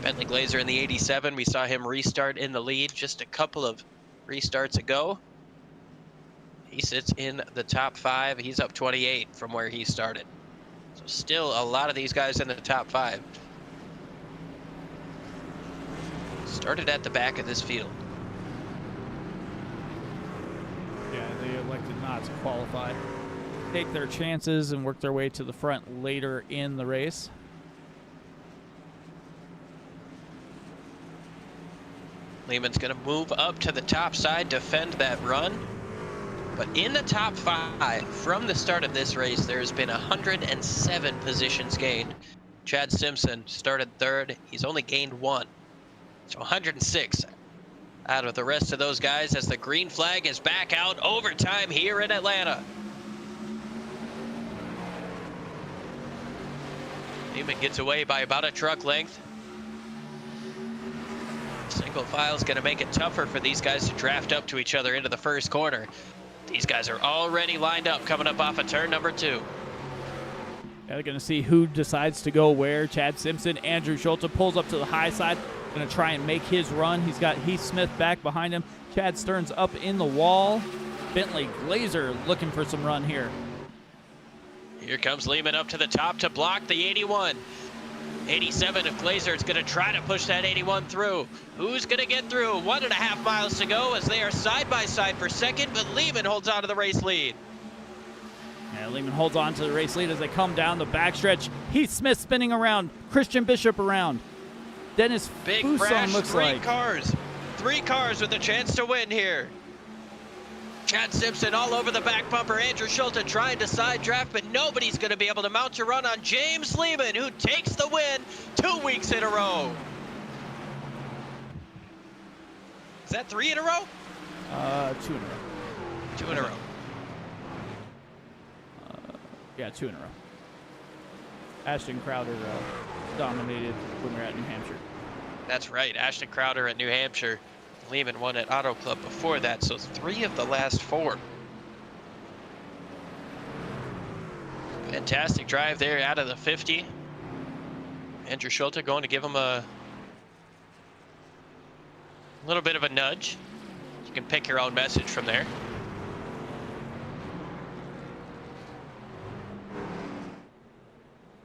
Bentley Glazer in the 87, we saw him restart in the lead just a couple of restarts ago. He sits in the top 5. He's up 28 from where he started. So still a lot of these guys in the top 5. Started at the back of this field. Yeah, they elected not to qualify. Take their chances and work their way to the front later in the race. Lehman's going to move up to the top side, defend that run. But in the top 5, from the start of this race, there's been 107 positions gained. Chad Simpson started 3rd. He's only gained 1. So 106 out of the rest of those guys as the green flag is back out. Overtime here in Atlanta. Lehman gets away by about a truck length. Single file's going to make it tougher for these guys to draft up to each other into the first corner. These guys are already lined up coming up off of turn number 2. Yeah, they're going to see who decides to go where. Chad Simpson, Andrew Schulte pulls up to the high side. Going to try and make his run. He's got Heath Smith back behind him. Chad Stearns up in the wall. Bentley Glazer looking for some run here. Here comes Lehman up to the top to block the 81. 87 of Glazer is going to try to push that 81 through. Who's going to get through? 1.5 miles to go as they are side by side for second, but Lehman holds on to the race lead. Yeah, Lehman holds on to the race lead as they come down the backstretch. Heath Smith spinning around. Christian Bishop around. Dennis Big Fuson crash, looks 3 like. cars. 3 cars with a chance to win here. Chad Simpson all over the back bumper. Andrew Schulte trying to side draft, but nobody's going to be able to mount a run on James Lehman, who takes the win 2 weeks in a row. Is that 3 in a row? 2 in a row. 2 in a row. Yeah, 2 in a row. Ashton Crowder dominated when we were at New Hampshire. That's right, Ashton Crowder at New Hampshire. Lehman won at Auto Club before that, so 3 of the last 4. Fantastic drive there out of the 50. Andrew Schulte going to give him a little bit of a nudge. You can pick your own message from there.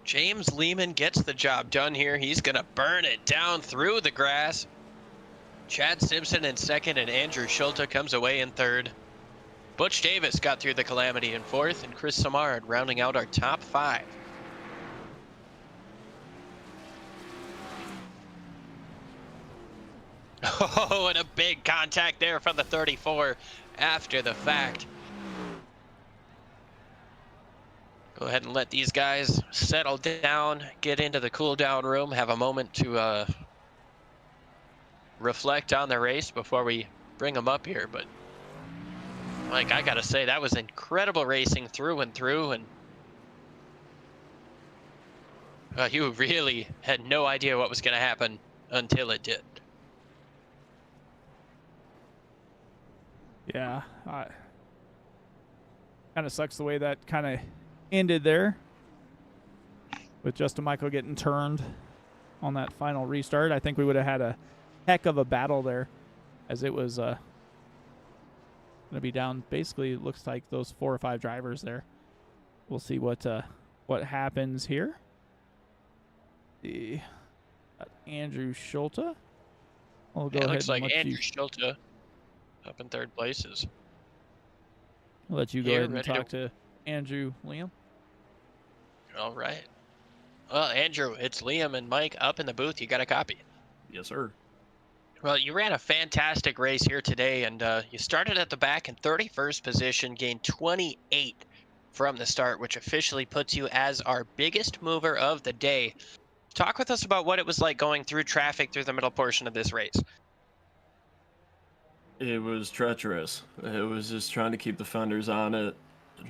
James Lehman gets the job done here. He's going to burn it down through the grass. Chad Simpson in second, and Andrew Schulte comes away in third. Butch Davis got through the calamity in fourth, and Chris Samard rounding out our top 5. Oh, and a big contact there from the 34 after the fact. Go ahead and let these guys settle down, get into the cool down room, have a moment to reflect on the race before we bring them up here. But Mike, I gotta say, that was incredible racing through and through, and you really had no idea what was gonna happen until it did. Yeah, kind of sucks the way that kind of ended there, with Justin Michael getting turned on that final restart. I think we would have had a heck of a battle there, as it was going to be down. Basically, it looks like those 4 or 5 drivers there. We'll see what happens here. Andrew Schulte. I'll go It ahead looks and like Andrew Schulte up in third places. I'll let you go ahead and talk to Andrew, Liam. All right. Well, Andrew, it's Liam and Mike up in the booth. You got a copy? Yes, sir. Well, you ran a fantastic race here today, and you started at the back in 31st position, gained 28 from the start, which officially puts you as our biggest mover of the day. Talk with us about what it was like going through traffic through the middle portion of this race. It was treacherous. It was just trying to keep the fenders on it,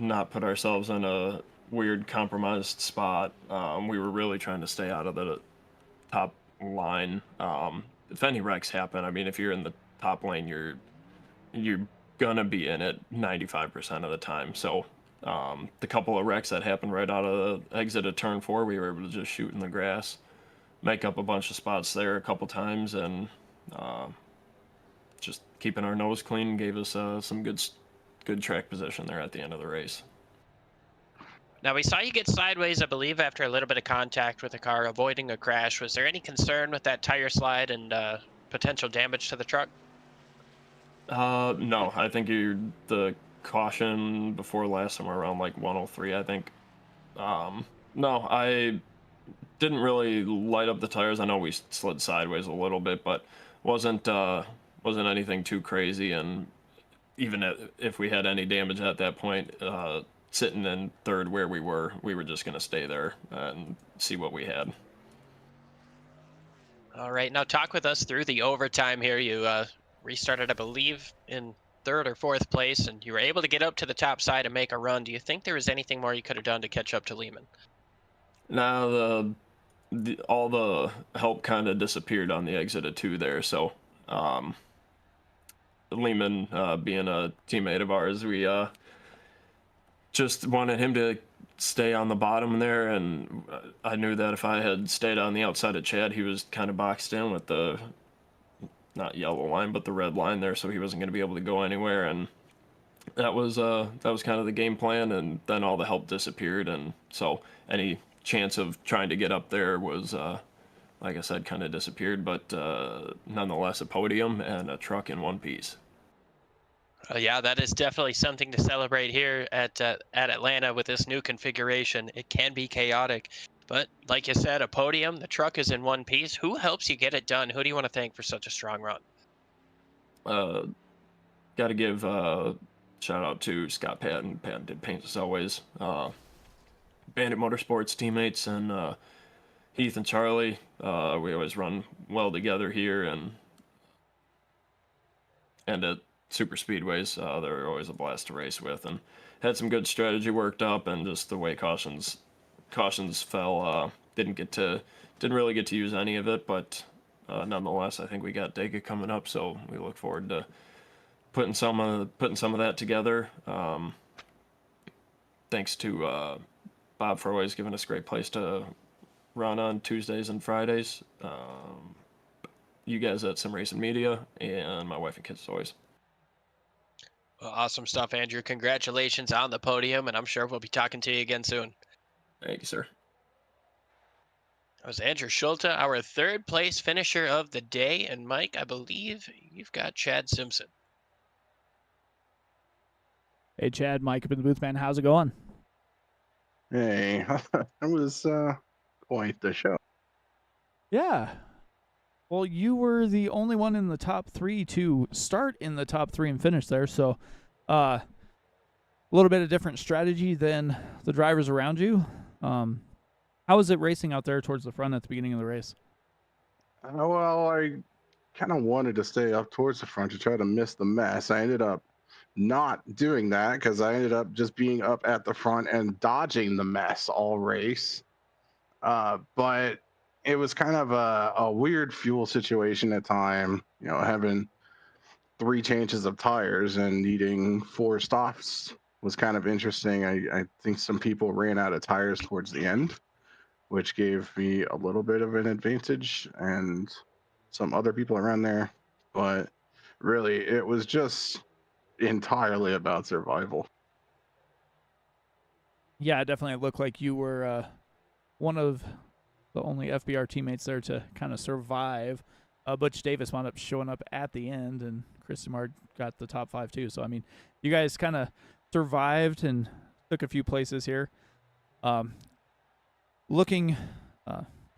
not put ourselves in a weird compromised spot. We were really trying to stay out of the top line. If any wrecks happen, I mean, if you're in the top lane, you're gonna be in it 95% of the time. So the couple of wrecks that happened right out of the exit of turn 4, we were able to just shoot in the grass, make up a bunch of spots there a couple times, and just keeping our nose clean gave us some good track position there at the end of the race. Now, we saw you get sideways, I believe, after a little bit of contact with the car, avoiding a crash. Was there any concern with that tire slide and potential damage to the truck? No, I think the caution before last, somewhere around like 103, I think. No, I didn't really light up the tires. I know we slid sideways a little bit, but wasn't anything too crazy. And even if we had any damage at that point, sitting in third where we were just going to stay there and see what we had. All right, now talk with us through the overtime here. You restarted, I believe, in third or fourth place, and you were able to get up to the top side and make a run. Do you think there was anything more you could have done to catch up to Lehman? Now, all the help kind of disappeared on the exit of 2 there, so Lehman, being a teammate of ours, we just wanted him to stay on the bottom there, and I knew that if I had stayed on the outside of Chad, he was kind of boxed in with the, not yellow line, but the red line there, so he wasn't going to be able to go anywhere, and that was kind of the game plan. And then all the help disappeared, and so any chance of trying to get up there was, like I said, kind of disappeared. But nonetheless, a podium and a truck in one piece. Yeah, that is definitely something to celebrate here at Atlanta with this new configuration. It can be chaotic, but like you said, a podium, the truck is in one piece. Who helps you get it done? Who do you want to thank for such a strong run? Got to give shout out to Scott Patton. Patton did paint as always. Bandit Motorsports teammates and Heath and Charlie. We always run well together here, and at super speedways, they're always a blast to race with, and had some good strategy worked up, and just the way cautions fell, didn't really get to use any of it, but nonetheless, I think we got Dega coming up, so we look forward to putting some of that together. Thanks to Bob for always giving us a great place to run on Tuesdays and Fridays. You guys at Sim Racing Media, and my wife and kids always. Well, awesome stuff, Andrew. Congratulations on the podium, and I'm sure we'll be talking to you again soon. Thank you, sir. That was Andrew Schulte, our third place finisher of the day. And Mike, I believe you've got Chad Simpson. Hey, Chad, Mike up in the booth, man. How's it going? Hey, it was quite the show. Yeah. Well, you were the only one in the top 3 to start in the top 3 and finish there. So, a little bit of different strategy than the drivers around you. How was it racing out there towards the front at the beginning of the race? Well, I kind of wanted to stay up towards the front to try to miss the mess. I ended up not doing that because I ended up just being up at the front and dodging the mess all race. But it was kind of a weird fuel situation at time, you know, having 3 changes of tires and needing 4 stops was kind of interesting. I think some people ran out of tires towards the end, which gave me a little bit of an advantage and some other people around there. But really, it was just entirely about survival. Yeah, it definitely looked like you were one of the only FBR teammates there to kind of survive. Butch Davis wound up showing up at the end, and Chris Simard got the top 5 too. So, I mean, you guys kind of survived and took a few places here. Putting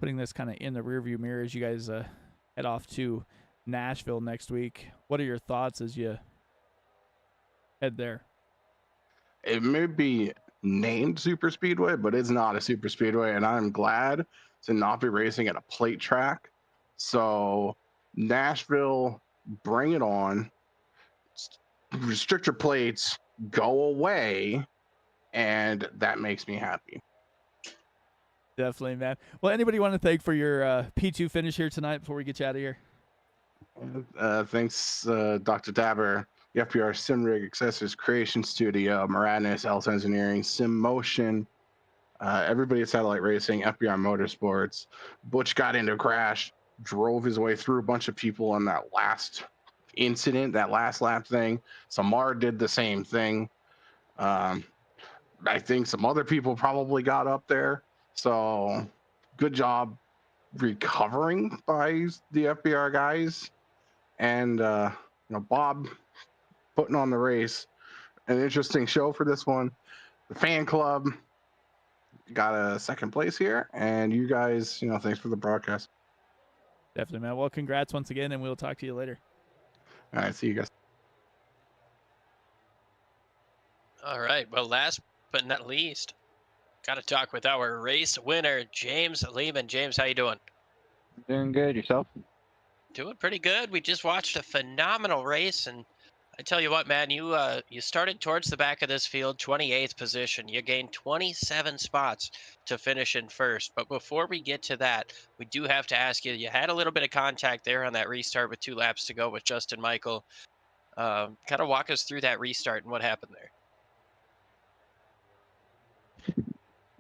this kind of in the rearview mirror as you guys head off to Nashville next week. What are your thoughts as you head there? It may be named Super Speedway, but it's not a Super Speedway, and I'm glad to not be racing at a plate track. So Nashville, bring it on. Restrictor plates go away, and that makes me happy. Definitely, man. Well, anybody want to thank for your P2 finish here tonight before we get you out of here? Thanks, Dr. Dabber, the FPR Sim Rig Accessories Creation Studio, Moradness, Else Engineering, Sim Motion, everybody at Satellite Racing, FBR Motorsports. Butch got into a crash, drove his way through a bunch of people on that last incident, that last lap thing. Samar did the same thing. I think some other people probably got up there. So good job recovering by the FBR guys. And Bob putting on the race. An interesting show for this one. The fan club got a 2nd place here, and you guys, thanks for the broadcast. Definitely, man. Well, congrats once again, and we'll talk to you later. All right, see you guys. All right. Well, last but not least, got to talk with our race winner, James Lehman. James, how you doing? Doing good. Yourself? Doing pretty good. We just watched a phenomenal race, and I tell you what, man, you started towards the back of this field, 28th position. You gained 27 spots to finish in first. But before we get to that, we do have to ask you, you had a little bit of contact there on that restart with 2 laps to go with Justin Michael. Kind of walk us through that restart and what happened there.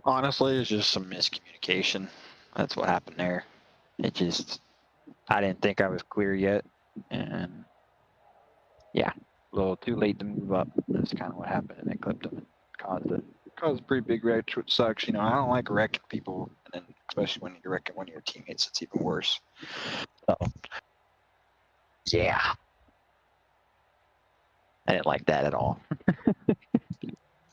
Honestly, it's just some miscommunication. That's what happened there. I didn't think I was clear yet, and yeah, a little too late to move up. That's kind of what happened, and it clipped them and caused a pretty big wreck, which sucks. I don't like wrecking people, and then especially when you're wrecking one of your teammates, it's even worse. So, yeah, I didn't like that at all.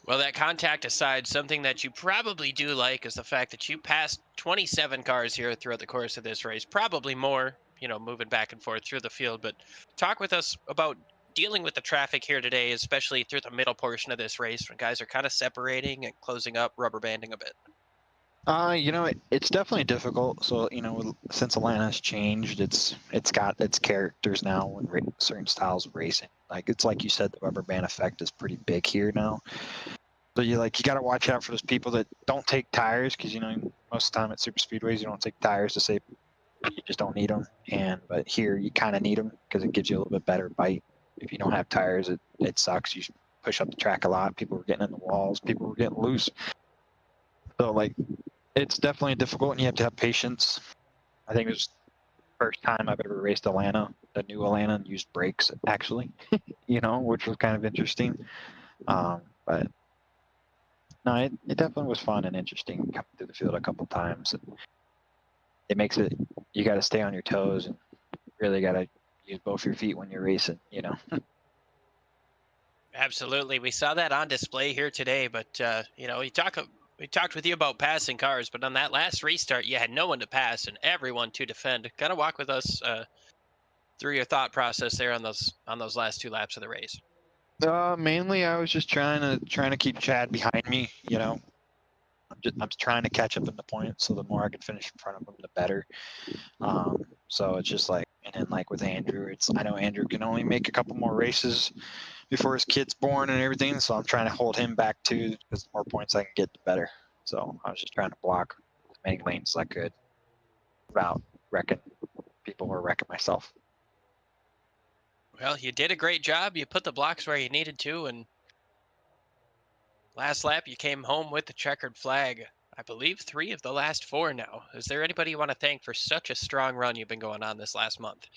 Well, that contact aside, something that you probably do like is the fact that you passed 27 cars here throughout the course of this race, probably more, moving back and forth through the field. But talk with us about dealing with the traffic here today, especially through the middle portion of this race when guys are kind of separating and closing up, rubber banding a bit. It's definitely difficult. So, since Atlanta's changed, it's got its characters now and certain styles of racing. It's like you said, the rubber band effect is pretty big here now. So you got to watch out for those people that don't take tires, because most of the time at super speedways you don't take tires to say you just don't need them. But here you kind of need them because it gives you a little bit better bite. If you don't have tires, it sucks. You push up the track a lot. People were getting in the walls. People were getting loose. So like, it's definitely difficult, and you have to have patience. I think it was the first time I've ever raced Atlanta, the new Atlanta, and used brakes actually, which was kind of interesting. But no, it definitely was fun and interesting coming through the field a couple times. And it makes it, you got to stay on your toes and really got to use both your feet when you're racing. Absolutely. We saw that on display here today, but we talked with you about passing cars, but on that last restart, you had no one to pass and everyone to defend. Kind of walk with us through your thought process there on those last 2 laps of the race. Mainly I was just trying to keep Chad behind me. I'm trying to catch up in the points, so the more I can finish in front of him, the better. So it's just like, and then like with Andrew, I know Andrew can only make a couple more races before his kid's born and everything, so I'm trying to hold him back too, because the more points I can get, the better. So I was just trying to block as many lanes as I could without wrecking people or wrecking myself. Well, you did a great job. You put the blocks where you needed to, and last lap you came home with the checkered flag. I believe 3 of the last 4 now. Is there anybody you want to thank for such a strong run you've been going on this last month?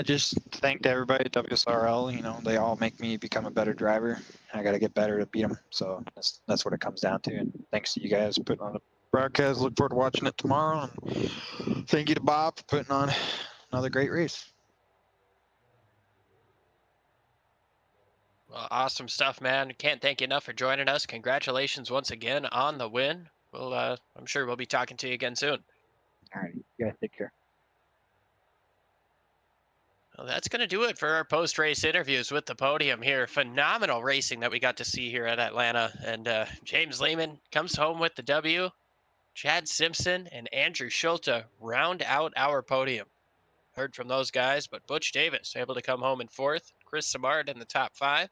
Just thanked everybody at WSRL. They all make me become a better driver. I got to get better to beat them. So that's what it comes down to. And thanks to you guys putting on the broadcast. Look forward to watching it tomorrow. And thank you to Bob for putting on another great race. Well, awesome stuff, man. Can't thank you enough for joining us. Congratulations once again on the win. I'm sure we'll be talking to you again soon. All right, you guys take care. Well, that's going to do it for our post-race interviews with the podium here. Phenomenal racing that we got to see here at Atlanta. And James Lehman comes home with the W. Chad Simpson and Andrew Schulte round out our podium. Heard from those guys, but Butch Davis able to come home in 4th. Chris Samard in the top 5.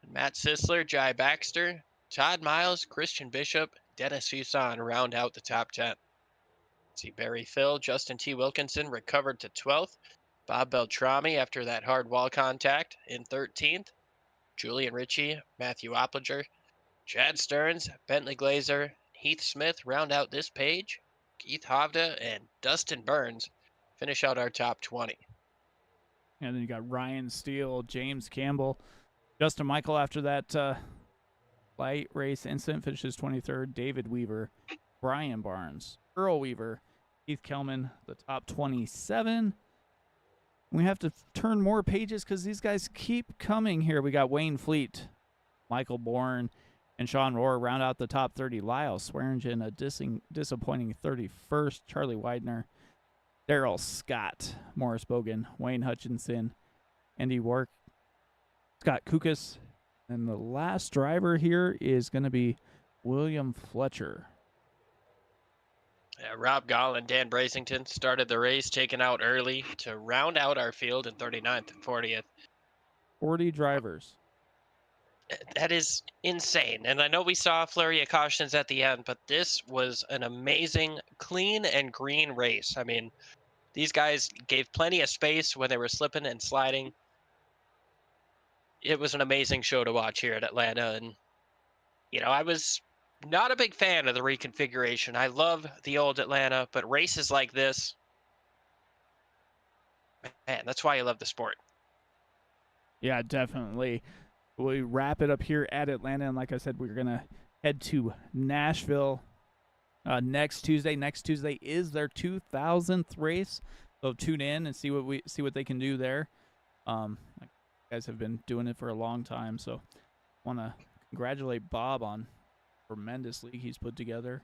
And Matt Sisler, Jai Baxter, Todd Miles, Christian Bishop, Dennis Huson round out the top 10. See Barry Phil, Justin T. Wilkinson recovered to 12th. Bob Beltrami after that hard wall contact in 13th. Julian Ritchie, Matthew Opplinger, Chad Stearns, Bentley Glazer, Heath Smith round out this page. Keith Hovda and Dustin Burns finish out our top 20. And then you got Ryan Steele, James Campbell, Justin Michael after that light race incident finishes 23rd. David Weaver, Brian Barnes, Earl Weaver, Keith Kelman, the top 27. We have to turn more pages because these guys keep coming here. We got Wayne Fleet, Michael Bourne, and Sean Rohr round out the top 30. Lyle Swearingen, a disappointing 31st. Charlie Widener, Daryl Scott, Morris Bogan, Wayne Hutchinson, Andy Wark, Scott Kukas. And the last driver here is going to be William Fletcher. Yeah, Rob Gall and Dan Brasington started the race, taken out early to round out our field in 39th and 40th. 40 drivers. That is insane. And I know we saw a flurry of cautions at the end, but this was an amazing, clean and green race. I mean, these guys gave plenty of space when they were slipping and sliding. It was an amazing show to watch here at Atlanta. And, I was not a big fan of the reconfiguration. I love the old Atlanta, but races like this, man, that's why I love the sport. Yeah, definitely. We wrap it up here at Atlanta, and like I said, we're going to head to Nashville next Tuesday. Next Tuesday is their 2000th race, so tune in and see what they can do there. You guys have been doing it for a long time, so want to congratulate Bob on tremendous league he's put together.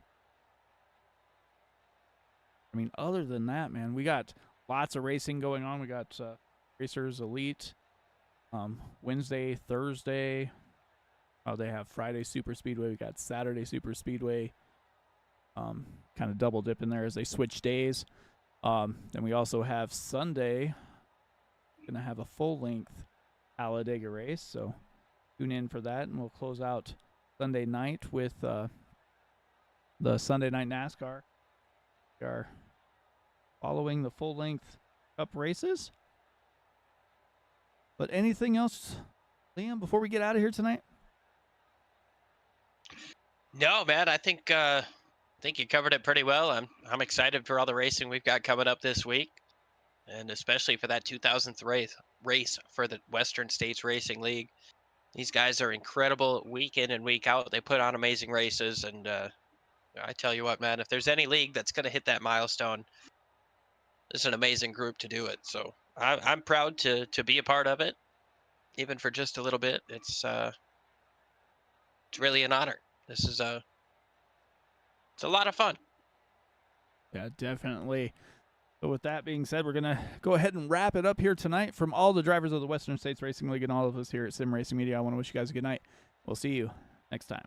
I mean, other than that, man, we got lots of racing going on. We got Racers Elite Wednesday, Thursday. They have Friday Super Speedway. We got Saturday Super Speedway. Kind of double dip in there as they switch days. Then we also have Sunday. Going to have a full-length Talladega race, so tune in for that, and we'll close out Sunday night with the Sunday night NASCAR. We are following the full-length Cup races. But anything else, Liam, before we get out of here tonight? No, man, I think you covered it pretty well. I'm excited for all the racing we've got coming up this week, and especially for that 2000th race for the Western States Racing League. These guys are incredible week in and week out. They put on amazing races, and I tell you what, man, if there's any league that's going to hit that milestone, this is an amazing group to do it. So I'm proud to be a part of it, even for just a little bit. It's really an honor. This is it's a lot of fun. Yeah, definitely. So with that being said, we're going to go ahead and wrap it up here tonight. From all the drivers of the Western States Racing League and all of us here at Sim Racing Media, I want to wish you guys a good night. We'll see you next time.